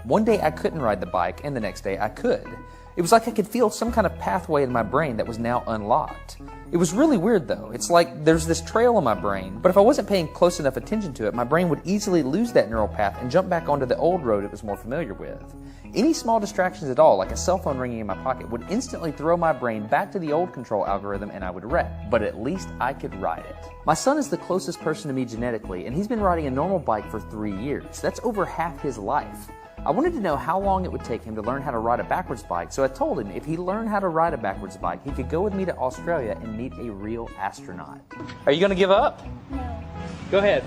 One day I couldn't ride the bike and the next day I could. It was like I could feel some kind of pathway in my brain that was now unlocked. It was really weird though. It's like there's this trail in my brain, but if I wasn't paying close enough attention to it, my brain would easily lose that neural path and jump back onto the old road it was more familiar with. Any small distractions at all, like a cell phone ringing in my pocket, would instantly throw my brain back to the old control algorithm and I would wreck. But at least I could ride it. My son is the closest person to me genetically, and he's been riding a normal bike for 3 years. That's over half his life. I wanted to know how long it would take him to learn how to ride a backwards bike, so I told him if he learned how to ride a backwards bike, he could go with me to Australia and meet a real astronaut. Are you going to give up? No. Go ahead.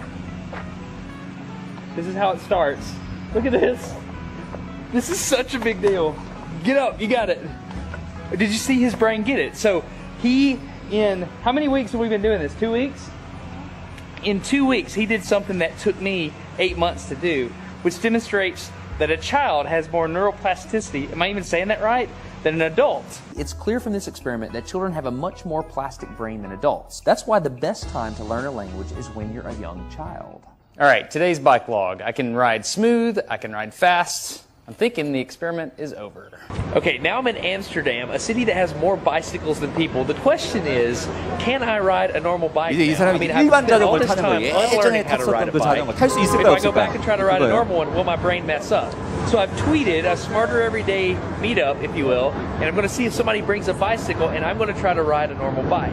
This is how it starts. Look at this. This is such a big deal. Get up, you got it. Did you see his brain get it? So in how many weeks have we been doing this? 2 weeks? In 2 weeks, he did something that took me 8 months to do, which demonstrates that a child has more neuroplasticity, am I even saying that right, than an adult. It's clear from this experiment that children have a much more plastic brain than adults. That's why the best time to learn a language is when you're a young child. All right, today's bike log. I can ride smooth, I can ride fast. I'm thinking the experiment is over. Okay, now I'm in Amsterdam, a city that has more bicycles than people. The question is, can I ride a normal bike now? I mean, I've spent all this time unlearning how to ride a bike. If I go back and try to ride a normal one, will my brain mess up? So I've tweeted a Smarter Everyday meetup, if you will, and I'm going to see if somebody brings a bicycle, and I'm going to try to ride a normal bike.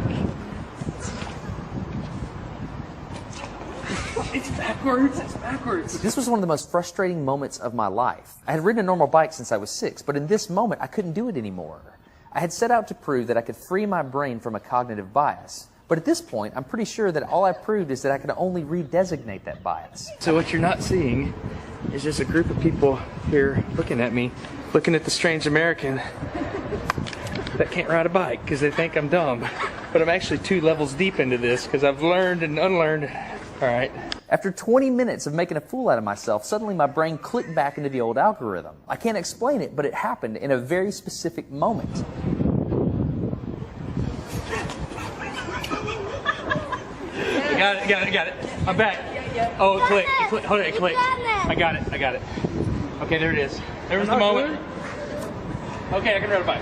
It's backwards. This was one of the most frustrating moments of my life. I had ridden a normal bike since I was 6, but in this moment, I couldn't do it anymore. I had set out to prove that I could free my brain from a cognitive bias. But at this point, I'm pretty sure that all I proved is that I could only redesignate that bias. So what you're not seeing is just a group of people here looking at me, looking at the strange American that can't ride a bike because they think I'm dumb. But I'm actually 2 levels deep into this because I've learned and unlearned. All right. After 20 minutes of making a fool out of myself, suddenly my brain clicked back into the old algorithm. I can't explain it, but it happened in a very specific moment. Got it. I'm back. Oh, it clicked. Hold it, it clicked. I got it. Okay, there it is. There was the moment. Okay, I can ride a bike.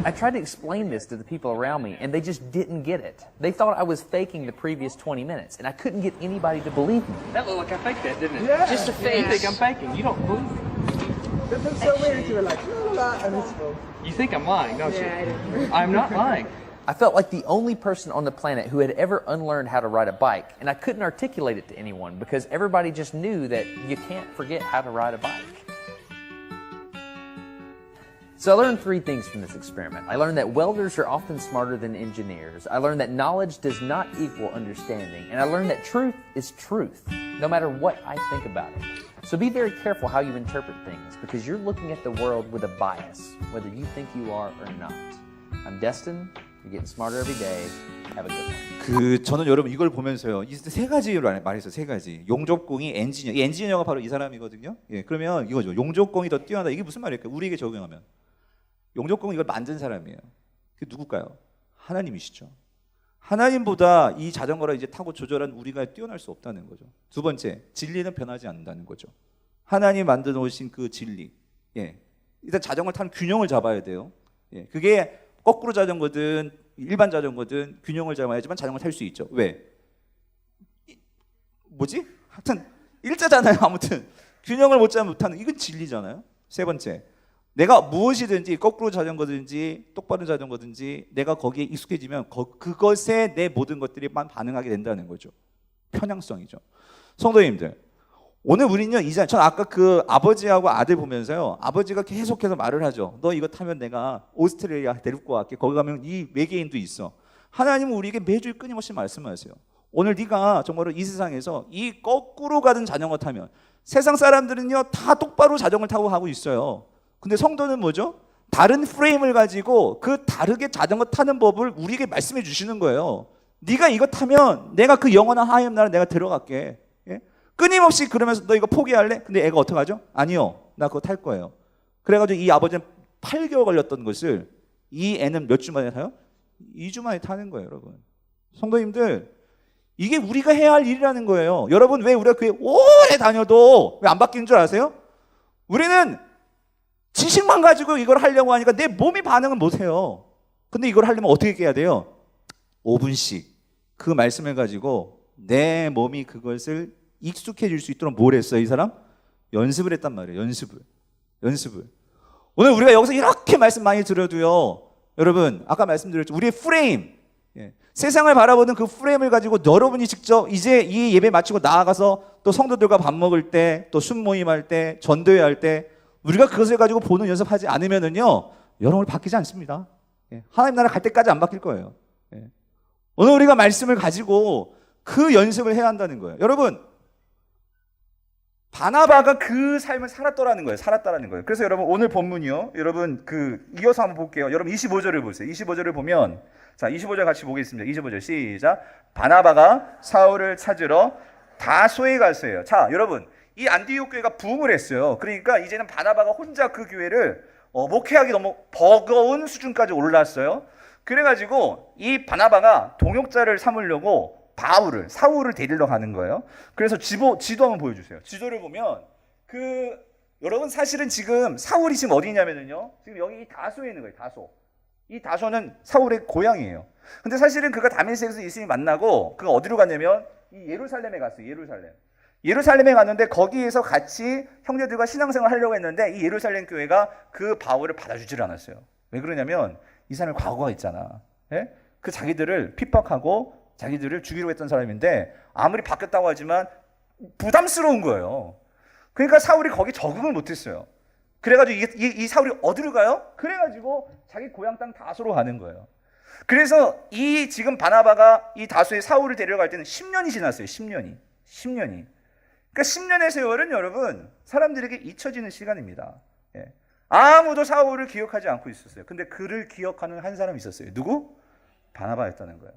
I tried to explain this to the people around me, and they just didn't get it. They thought I was faking the previous 20 minutes, and I couldn't get anybody to believe me. That looked like I faked that, didn't it? Yeah. Just a fake. You think I'm faking. You don't believe me. It looks so weird. You were like, la la la, and it's full. You think I'm lying, don't you? I'm not lying. I felt like the only person on the planet who had ever unlearned how to ride a bike, and I couldn't articulate it to anyone because everybody just knew that you can't forget how to ride a bike. So I learned 3 things from this experiment. I learned that welders are often smarter than engineers. I learned that knowledge does not equal understanding. And I learned that truth is truth. no matter what I think about it. So be very careful how you interpret things because you're looking at the world with a bias, whether you think you are or not. I'm Destin. You're getting smarter every day. Have a good one. 저는 여러분 이걸 보면서요. 이 세 가지로 말했어요. 세 가지. 용접공이 엔지니어. 이 엔지니어가 바로 이 사람이거든요. 예, 그러면 이거죠. 용접공이 더 뛰어나다. 이게 무슨 말일까요? 우리에게 적용하면. 용접공은 이걸 만든 사람이에요. 그게 누굴까요? 하나님이시죠. 하나님보다 이 자전거를 이제 타고 조절한 우리가 뛰어날 수 없다는 거죠. 두 번째, 진리는 변하지 않는다는 거죠. 하나님 만들어 놓으신 그 진리. 예. 일단 자전거 타는 균형을 잡아야 돼요. 예. 그게 거꾸로 자전거든 일반 자전거든 균형을 잡아야지만 자전거 탈 수 있죠. 왜? 뭐지? 하여튼 일자잖아요. 아무튼 균형을 못 잡으면 못하는 이건 진리잖아요. 세 번째, 내가 무엇이든지 거꾸로 자전거든지 똑바른 자전거든지 내가 거기에 익숙해지면 그것에 내 모든 것들이 반응하게 된다는 거죠. 편향성이죠. 성도님들, 오늘 우리는요, 전 아까 그 아버지하고 아들 보면서요, 아버지가 계속해서 말을 하죠. 너 이거 타면 내가 오스트레일리아 데리고 갈게. 거기 가면 이 외계인도 있어. 하나님은 우리에게 매주 끊임없이 말씀하세요. 오늘 네가 정말로 이 세상에서 이 거꾸로 가는 자전거 타면 세상 사람들은요 다 똑바로 자전거를 타고 가고 있어요. 근데 성도는 뭐죠? 다른 프레임을 가지고 그 다르게 자전거 타는 법을 우리에게 말씀해 주시는 거예요. 네가 이거 타면 내가 그 영원한 하나님 나라 내가 들어갈게. 예? 끊임없이 그러면서 너 이거 포기할래? 근데 애가 어떡하죠? 아니요, 나 그거 탈 거예요. 그래가지고 이 아버지는 8개월 걸렸던 것을 이 애는 몇 주 만에 타요? 2주 만에 타는 거예요. 여러분, 성도님들, 이게 우리가 해야 할 일이라는 거예요. 여러분, 왜 우리가 교회 오래 다녀도 왜 안 바뀌는 줄 아세요? 우리는 지식만 가지고 이걸 하려고 하니까 내 몸이 반응을 못해요. 근데 이걸 하려면 어떻게 해야 돼요? 5분씩 그 말씀을 가지고 내 몸이 그것을 익숙해질 수 있도록 뭘 했어요? 이 사람? 연습을 했단 말이에요. 연습을. 오늘 우리가 여기서 이렇게 말씀 많이 들어도요, 여러분 아까 말씀드렸죠. 우리의 프레임, 세상을 바라보는 그 프레임을 가지고 여러분이 직접 이제 이 예배 마치고 나아가서 또 성도들과 밥 먹을 때, 또 순모임할 때, 전도회 할 때 우리가 그것을 가지고 보는 연습하지 않으면은요, 여러분 바뀌지 않습니다. 하나님 나라 갈 때까지 안 바뀔 거예요. 오늘 우리가 말씀을 가지고 그 연습을 해야 한다는 거예요. 여러분, 바나바가 그 삶을 살았다라는 거예요. 그래서 여러분 오늘 본문이요, 여러분 이어서 한번 볼게요. 여러분 25절을 보세요. 25절을 보면, 자 25절 같이 보겠습니다. 25절 시작. 바나바가 사울을 찾으러 다소에 갔어요. 자 여러분, 이 안디옥 교회가 부흥을 했어요. 그러니까 이제는 바나바가 혼자 그 교회를 목회하기 너무 버거운 수준까지 올랐어요. 그래가지고 이 바나바가 동역자를 삼으려고 사울을 데리러 가는 거예요. 그래서 지도 한번 보여주세요. 지도를 보면 여러분 사실은 지금 사울이 지금 어디냐면요, 지금 여기 이 다소에 있는 거예요. 이 다소는 사울의 고향이에요. 근데 사실은 그가 다메섹에서 예수님이 만나고 그가 어디로 갔냐면 이 예루살렘에 갔어요. 예루살렘에 갔는데 거기에서 같이 형제들과 신앙생활을 하려고 했는데 이 예루살렘 교회가 그 바울을 받아주질 않았어요. 왜 그러냐면 이 사람의 과거가 있잖아. 예? 그 자기들을 핍박하고 자기들을 죽이려고 했던 사람인데 아무리 바뀌었다고 하지만 부담스러운 거예요. 그러니까 사울이 거기 적응을 못했어요. 그래가지고 이 사울이 어디로 가요? 그래가지고 자기 고향 땅 다소로 가는 거예요. 그래서 이 지금 바나바가 이 다소에 사울을 데려갈 때는 10년이 지났어요. 10년이. 그러니까 10년의 세월은 여러분 사람들에게 잊혀지는 시간입니다. 예. 아무도 사울을 기억하지 않고 있었어요. 근데 그를 기억하는 한 사람이 있었어요. 누구? 바나바였다는 거예요.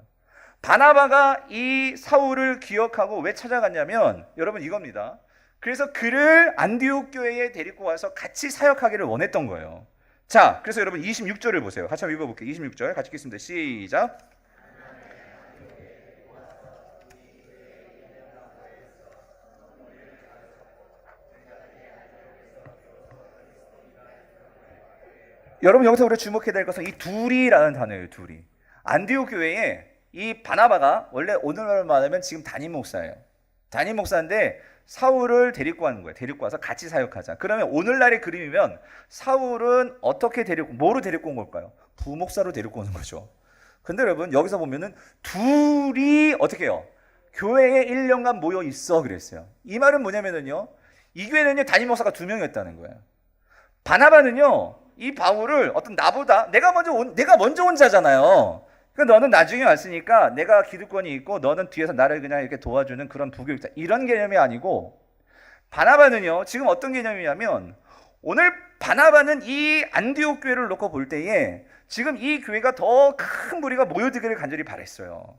바나바가 이 사울을 기억하고 왜 찾아갔냐면 여러분 이겁니다. 그래서 그를 안디옥 교회에 데리고 와서 같이 사역하기를 원했던 거예요. 자, 그래서 여러분 26절을 보세요. 같이 한번 읽어볼게요. 26절 같이 읽겠습니다. 시작. 여러분 여기서 우리가 주목해야 될 것은 이 둘이라는 단어예요. 둘이. 안디옥 교회에 이 바나바가 원래 오늘날로 말하면 지금 담임 목사예요. 담임 목사인데 사울을 데리고 가는 거예요. 데리고 와서 같이 사역하자. 그러면 오늘날의 그림이면 사울은 뭐로 데리고 온 걸까요? 부목사로 데리고 오는 거죠. 근데 여러분 여기서 보면은 둘이 어떻게 해요? 교회에 1년간 모여 있어 그랬어요. 이 말은 뭐냐면은요, 이 교회는요 담임 목사가 2명이었다는 거예요. 바나바는요 이 바울을 내가 먼저 온 자잖아요. 그러니까 너는 나중에 왔으니까 내가 기득권이 있고 너는 뒤에서 나를 그냥 이렇게 도와주는 그런 부교육자, 이런 개념이 아니고, 바나바는요 지금 어떤 개념이냐면, 오늘 바나바는 이 안디옥 교회를 놓고 볼 때에 지금 이 교회가 더 큰 무리가 모여들기를 간절히 바랬어요.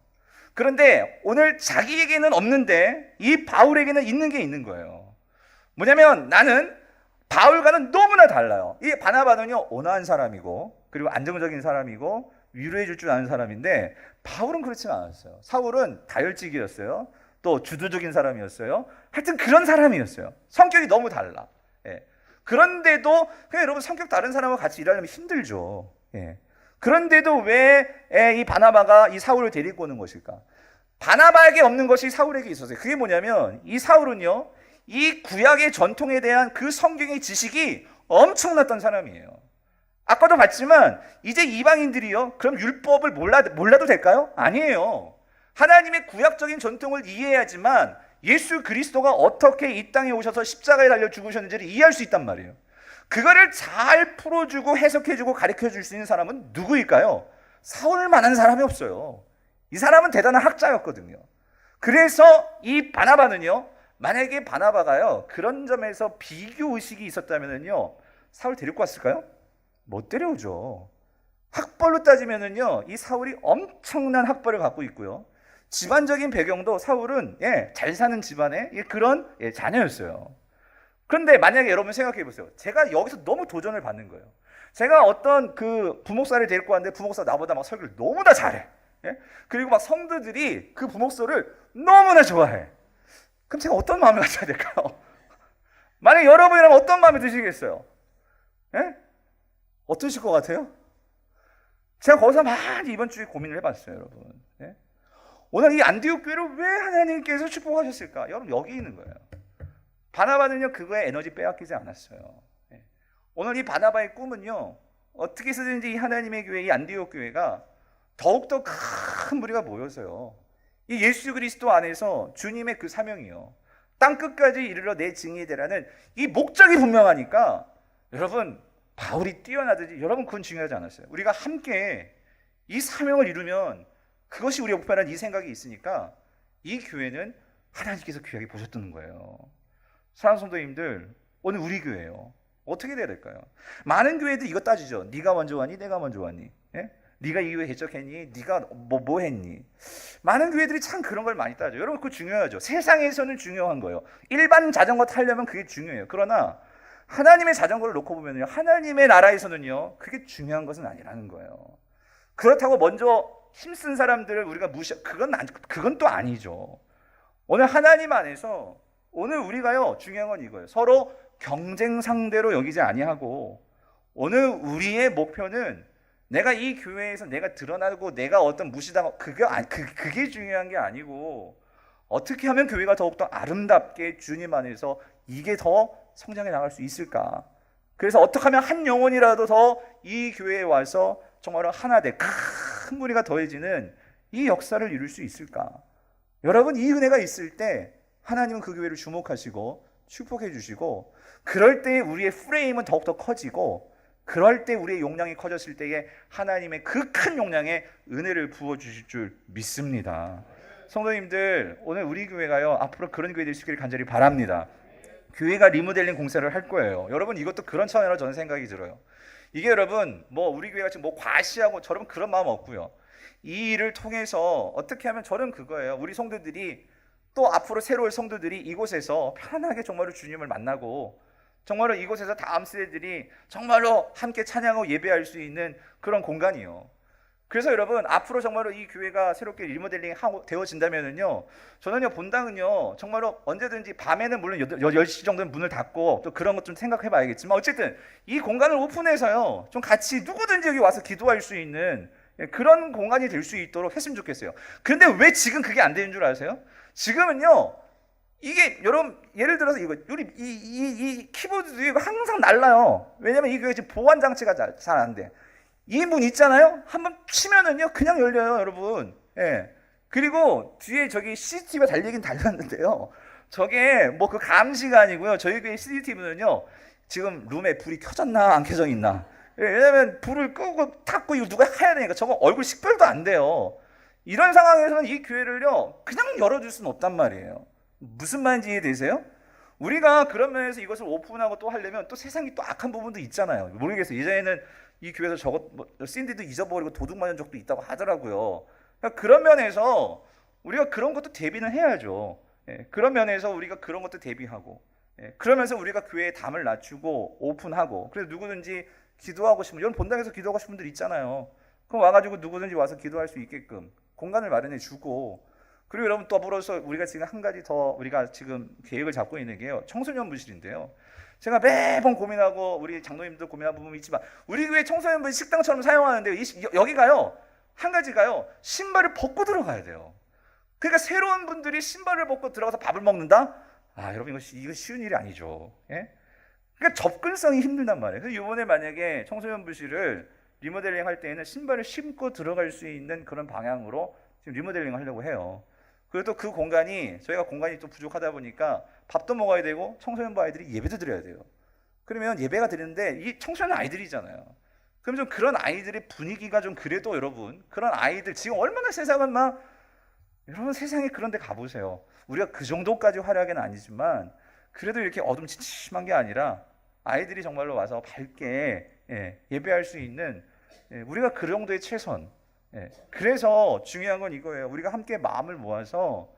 그런데 오늘 자기에게는 없는데 이 바울에게는 있는 게 있는 거예요. 뭐냐면 나는 바울과는 너무나 달라요. 이 바나바는요 온화한 사람이고, 그리고 안정적인 사람이고, 위로해 줄 줄 아는 사람인데, 바울은 그렇지 않았어요. 사울은 다혈질이었어요. 또 주도적인 사람이었어요. 하여튼 그런 사람이었어요. 성격이 너무 달라. 예. 그런데도 그냥 여러분, 성격 다른 사람과 같이 일하려면 힘들죠. 예. 그런데도 왜 이 바나바가 이 사울을 데리고 오는 것일까? 바나바에게 없는 것이 사울에게 있었어요. 그게 뭐냐면, 이 사울은요 이 구약의 전통에 대한 그 성경의 지식이 엄청났던 사람이에요. 아까도 봤지만 이제 이방인들이요, 그럼 율법을 몰라도 될까요? 아니에요. 하나님의 구약적인 전통을 이해해야지만 예수 그리스도가 어떻게 이 땅에 오셔서 십자가에 달려 죽으셨는지를 이해할 수 있단 말이에요. 그거를 잘 풀어주고 해석해주고 가르쳐줄 수 있는 사람은 누구일까요? 사울만한 사람이 없어요. 이 사람은 대단한 학자였거든요. 그래서 이 바나바는요, 만약에 바나바가요 그런 점에서 비교의식이 있었다면요, 사울 데리고 왔을까요? 못 데려오죠. 학벌로 따지면은요 이 사울이 엄청난 학벌을 갖고 있고요, 집안적인 배경도 사울은 잘 사는 집안의 그런 자녀였어요. 그런데 만약에 여러분 생각해 보세요. 제가 여기서 너무 도전을 받는 거예요. 제가 어떤 그 부목사를 데리고 왔는데 부목사가 나보다 막 설교를 너무나 잘해. 그리고 막 성도들이 그 부목사를 너무나 좋아해. 그럼 제가 어떤 마음을 가져야 될까요? 만약에 여러분이라면 어떤 마음이 드시겠어요? 어떠실 것 같아요? 제가 거기서 많이 이번 주에 고민을 해봤어요, 여러분. 오늘 이 안디옥 교회를 왜 하나님께서 축복하셨을까? 여러분, 여기 있는 거예요. 바나바는요 그거에 에너지 빼앗기지 않았어요. 오늘 이 바나바의 꿈은요, 어떻게 해서든지 이 하나님의 교회, 이 안디옥 교회가 더욱더 큰 무리가 모여서요, 이 예수 그리스도 안에서 주님의 그 사명이요, 땅 끝까지 이르러 내 증인이 되라는 이 목적이 분명하니까, 여러분, 바울이 뛰어나듯이, 여러분 그건 중요하지 않았어요. 우리가 함께 이 사명을 이루면 그것이 우리의 목표라는 이 생각이 있으니까 이 교회는 하나님께서 귀하게 보셨다는 거예요. 사랑하는 성도님들, 오늘 우리 교회예요. 어떻게 돼야 될까요? 많은 교회들 이거 따지죠. 네가 먼저 왔니? 내가 먼저 왔니? 네가 이 교회 개척했니? 네가 뭐 했니? 많은 교회들이 참 그런 걸 많이 따져요. 여러분, 그거 중요하죠. 세상에서는 중요한 거예요. 일반 자전거 타려면 그게 중요해요. 그러나 하나님의 자전거를 놓고 보면요, 하나님의 나라에서는요 그게 중요한 것은 아니라는 거예요. 그렇다고 먼저 힘쓴 사람들을 우리가 그건 또 아니죠. 오늘 하나님 안에서 오늘 우리가요 중요한 건 이거예요. 서로 경쟁 상대로 여기지 아니하고, 오늘 우리의 목표는 내가 이 교회에서 내가 드러나고 내가 어떤 무시당하고 그게 중요한 게 아니고, 어떻게 하면 교회가 더욱더 아름답게 주님 안에서 이게 더 성장해 나갈 수 있을까? 그래서 어떻게 하면 한 영혼이라도 더 이 교회에 와서 정말로 하나 돼 큰 무리가 더해지는 이 역사를 이룰 수 있을까? 여러분, 이 은혜가 있을 때 하나님은 그 교회를 주목하시고 축복해 주시고, 그럴 때 우리의 프레임은 더욱더 커지고, 그럴 때 우리의 용량이 커졌을 때에 하나님의 그 큰 용량의 은혜를 부어주실 줄 믿습니다. 성도님들, 오늘 우리 교회가요 앞으로 그런 교회 될 수 있기를 간절히 바랍니다. 교회가 리모델링 공사를 할 거예요. 여러분, 이것도 그런 차원으로 저는 생각이 들어요. 이게 여러분, 뭐 우리 교회가 지금 뭐 과시하고 저런 그런 마음 없고요. 이 일을 통해서 어떻게 하면 저는 그거예요. 우리 성도들이 또 앞으로 새로 올 성도들이 이곳에서 편안하게 정말로 주님을 만나고, 정말로 이곳에서 다음 세대들이 정말로 함께 찬양하고 예배할 수 있는 그런 공간이요. 그래서 여러분, 앞으로 정말로 이 교회가 새롭게 리모델링 되어진다면은요, 저는요 본당은요 정말로 언제든지 밤에는 물론 10시 정도는 문을 닫고 또 그런 것 좀 생각해 봐야겠지만, 어쨌든 이 공간을 오픈해서요 좀 같이 누구든지 여기 와서 기도할 수 있는 그런 공간이 될 수 있도록 했으면 좋겠어요. 그런데 왜 지금 그게 안 되는 줄 아세요? 지금은요, 이게 여러분 예를 들어서 이거 이 키보드도 이거 항상 날라요. 왜냐면 이 교회 지금 보안 장치가 잘 안 돼. 이 문 있잖아요. 한번 치면은요 그냥 열려요, 여러분. 그리고 뒤에 저기 CCTV가 달리긴 달렸는데요, 저게 뭐 그 감시가 아니고요, 저희 교회 CCTV는요 지금 룸에 불이 켜졌나 안 켜져 있나 왜냐면 불을 끄고 탔고 이거 누가 해야 되니까 저거 얼굴 식별도 안 돼요. 이런 상황에서는 이 교회를요 그냥 열어줄 수는 없단 말이에요. 무슨 말인지 이해되세요? 우리가 그런 면에서 이것을 오픈하고 또 하려면 또 세상이 또 악한 부분도 있잖아요. 모르겠어요. 예전에는 이 교회에서 저것 신디도 잊어버리고 도둑 맞은 적도 있다고 하더라고요. 그러니까 그런 면에서 우리가 그런 것도 대비는 해야죠. 그런 면에서 우리가 그런 것도 대비하고 그러면서 우리가 교회에 담을 낮추고 오픈하고 그래서 누구든지 기도하고 싶은 여러분 본당에서 기도하고 싶은 분들 있잖아요. 그럼 와가지고 누구든지 와서 기도할 수 있게끔 공간을 마련해 주고 그리고 여러분 또 더불어서 우리가 지금 한 가지 더 우리가 지금 계획을 잡고 있는 게요. 청소년부실인데요. 제가 매번 고민하고 우리 장로님도 고민하는 부분이 있지만 우리 교회 청소년부 식당처럼 사용하는데 여기가요. 한 가지가요. 신발을 벗고 들어가야 돼요. 그러니까 새로운 분들이 신발을 벗고 들어가서 밥을 먹는다? 아 여러분 이거 쉬운 일이 아니죠. 예? 그러니까 접근성이 힘들단 말이에요. 그래서 이번에 만약에 청소년부실을 리모델링 할 때에는 신발을 신고 들어갈 수 있는 그런 방향으로 지금 리모델링을 하려고 해요. 그리고 또 그 공간이 저희가 공간이 또 부족하다 보니까 밥도 먹어야 되고 청소년부 아이들이 예배도 드려야 돼요. 그러면 예배가 드리는데 이 청소년 아이들이잖아요. 그럼 좀 그런 아이들의 분위기가 좀 그래도 여러분 그런 아이들 지금 얼마나 세상은 막 여러분 세상에 그런 데 가보세요. 우리가 그 정도까지 활약은 아니지만 그래도 이렇게 어둠침침한 게 아니라 아이들이 정말로 와서 밝게 예배할 수 있는 우리가 그 정도의 최선. 그래서 중요한 건 이거예요. 우리가 함께 마음을 모아서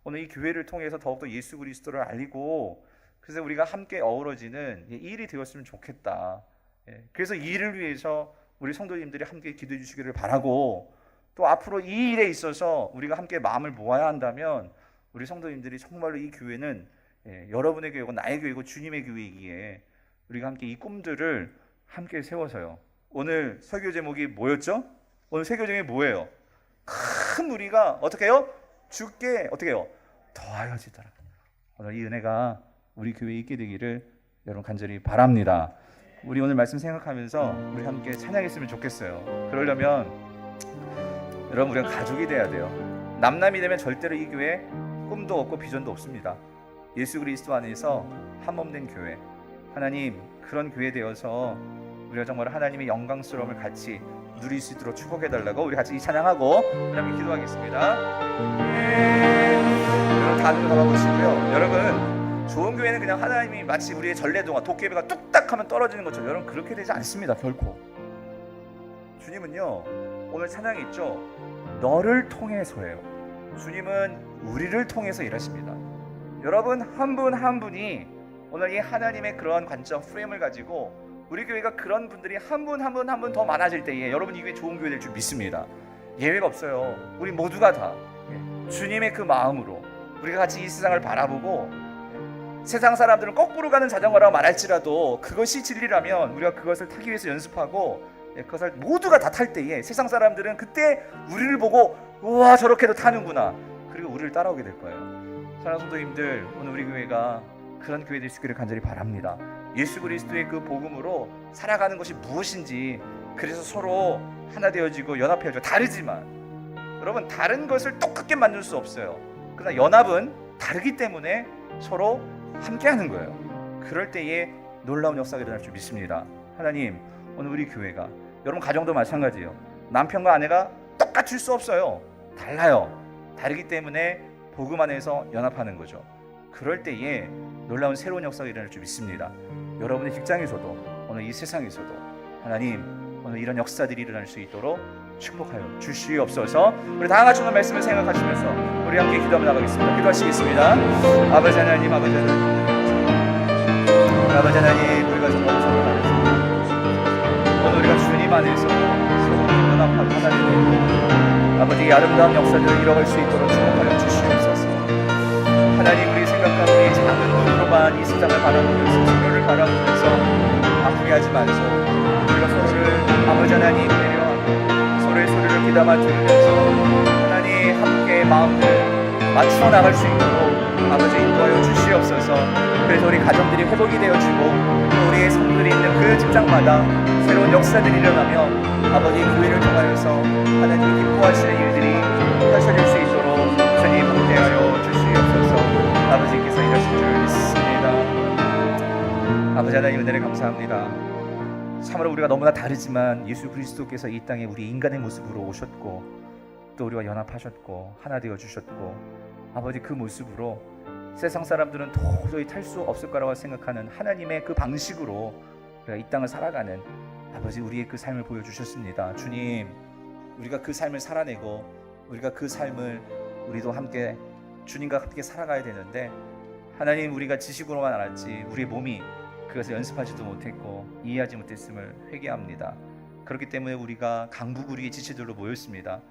오늘 이 교회를 통해서 더욱더 예수 그리스도를 알리고 그래서 우리가 함께 어우러지는 이 일이 되었으면 좋겠다. 그래서 이 일을 위해서 우리 성도님들이 함께 기도해 주시기를 바라고 또 앞으로 이 일에 있어서 우리가 함께 마음을 모아야 한다면 우리 성도님들이 정말로 이 교회는 여러분의 교회고 나의 교회고 주님의 교회이기에 우리가 함께 이 꿈들을 함께 세워서요. 오늘 설교 제목이 뭐였죠? 오늘 설교 제목이 뭐예요? 큰 우리가 어떻게 해요? 주께 어떻게 해요? 더하여 지더라. 오늘 이 은혜가 우리 교회에 있게 되기를 여러분 간절히 바랍니다. 우리 오늘 말씀 생각하면서 우리 함께 찬양했으면 좋겠어요. 그러려면 여러분 우리가 가족이 돼야 돼요. 남남이 되면 절대로 이 교회 꿈도 없고 비전도 없습니다. 예수 그리스도 안에서 한 몸 된 교회 하나님 그런 교회 되어서 우리가 정말 하나님의 영광스러움을 같이 누릴 수 있도록 축복해달라고 우리 같이 이 찬양하고 하나님께 기도하겠습니다. 여러분 다 눈을 감아보시고요. 여러분 좋은 교회는 그냥 하나님이 마치 우리의 전래동화 도깨비가 뚝딱 하면 떨어지는 것처럼 여러분 그렇게 되지 않습니다. 결코. 주님은요 오늘 찬양이 있죠. 너를 통해서예요. 주님은 우리를 통해서 일하십니다. 여러분 한 분 한 분이 오늘 이 하나님의 그러한 관점 프레임을 가지고 우리 교회가 그런 분들이 한 분 한 분 한 분 더 많아질 때에 여러분 이 교회 좋은 교회 될 줄 믿습니다. 예외가 없어요. 우리 모두가 다 주님의 그 마음으로 우리가 같이 이 세상을 바라보고 세상 사람들은 거꾸로 가는 자전거라고 말할지라도 그것이 진리라면 우리가 그것을 타기 위해서 연습하고 그것을 모두가 다 탈 때에 세상 사람들은 그때 우리를 보고 우와 저렇게도 타는구나 그리고 우리를 따라오게 될 거예요. 사랑하는 성도님들 오늘 우리 교회가 그런 교회 될 수 있기를 간절히 바랍니다. 예수 그리스도의 그 복음으로 살아가는 것이 무엇인지 그래서 서로 하나 되어지고 연합해야죠. 다르지만 여러분 다른 것을 똑같게 만들 수 없어요. 그러나 연합은 다르기 때문에 서로 함께하는 거예요. 그럴 때에 놀라운 역사가 일어날 줄 믿습니다. 하나님 오늘 우리 교회가 여러분 가정도 마찬가지예요. 남편과 아내가 똑같을 수 없어요. 달라요. 다르기 때문에 복음 안에서 연합하는 거죠. 그럴 때에 놀라운 새로운 역사가 일어날 줄 믿습니다. 여러분의 직장에서도 오늘 이 세상에서도 하나님 오늘 이런 역사들이 일어날 수 있도록 축복하여 주시옵소서. 우리 다 같이 오늘 말씀을 생각하시면서 우리 함께 기도하며 나가겠습니다. 기도하시겠습니다. 아버지 하나님 아버지 하나님 아버지 하나님 우리가 정말 서로 안에서 오늘 우리가 주님 안에서 서로 연합하고 하나 되는 아버지 이 아름다운 역사들을 이뤄갈 수 있도록 축복하여 주시옵소서. 하나님 우리 생각하는 이 작은 눈으로만 이 세상을 바라보면서 서로를 바라보면서 아프게 하지 말고 우리가 서로를 아버지 하나님 배려하고 서로의 소리를 귀담아 들으면서 하나님 함께 마음을 맞추어 나갈 수 있도록 아버지 인도하여 주시옵소서. 그래서 우리 가정들이 회복이 되어지고 또 우리의 성들이 있는 그 직장마다 새로운 역사들이 일어나며 아버지 교회를 통하여서 하나님이 기뻐하시는 일들이 펼쳐질 수 있도록 주님 함께하여 주시옵소서. 아버지께서 일하실 줄 믿습니다. 아버지 하나님 은혜를 감사합니다. 참으로 우리가 너무나 다르지만 예수 그리스도께서 이 땅에 우리 인간의 모습으로 오셨고 또 우리와 연합하셨고 하나 되어 주셨고 아버지 그 모습으로 세상 사람들은 도저히 탈 수 없을 거라고 생각하는 하나님의 그 방식으로 우리가 이 땅을 살아가는 아버지 우리의 그 삶을 보여주셨습니다. 주님, 우리가 그 삶을 살아내고 우리가 그 삶을 우리도 함께 주님과 함께 살아가야 되는데 하나님 우리가 지식으로만 알았지 우리의 몸이 그것을 연습하지도 못했고 이해하지 못했음을 회개합니다. 그렇기 때문에 우리가 강부구리의 지체들로 모였습니다.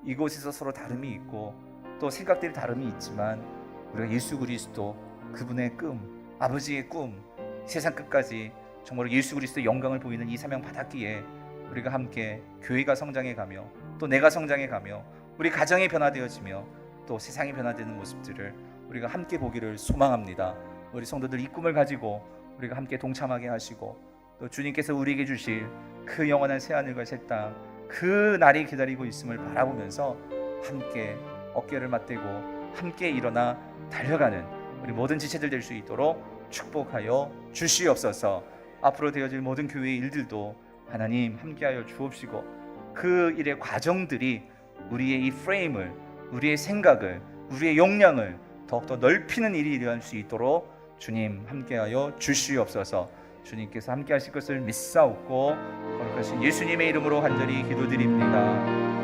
이곳에서 서로 다름이 있고 또 생각들이 다름이 있지만 우리가 예수 그리스도 그분의 꿈, 아버지의 꿈, 세상 끝까지 정말 예수 그리스도의 영광을 보이는 이 사명 받았기에 우리가 함께 교회가 성장해가며 또 내가 성장해가며 우리 가정이 변화되어지며 또 세상이 변화되는 모습들을 우리가 함께 보기를 소망합니다. 우리 성도들 이 꿈을 가지고 우리가 함께 동참하게 하시고 또 주님께서 우리에게 주실 그 영원한 새하늘과 새 땅 그 날이 기다리고 있음을 바라보면서 함께 어깨를 맞대고 함께 일어나 달려가는 우리 모든 지체들 될 수 있도록 축복하여 주시옵소서. 앞으로 되어질 모든 교회의 일들도 하나님 함께하여 주옵시고 그 일의 과정들이 우리의 이 프레임을, 우리의 생각을, 우리의 역량을 더욱더 넓히는 일이 일어날 수 있도록 주님 함께하여 주시옵소서. 주님께서 함께하실 것을 믿사옵고 거룩하신 예수님의 이름으로 간절히 기도드립니다.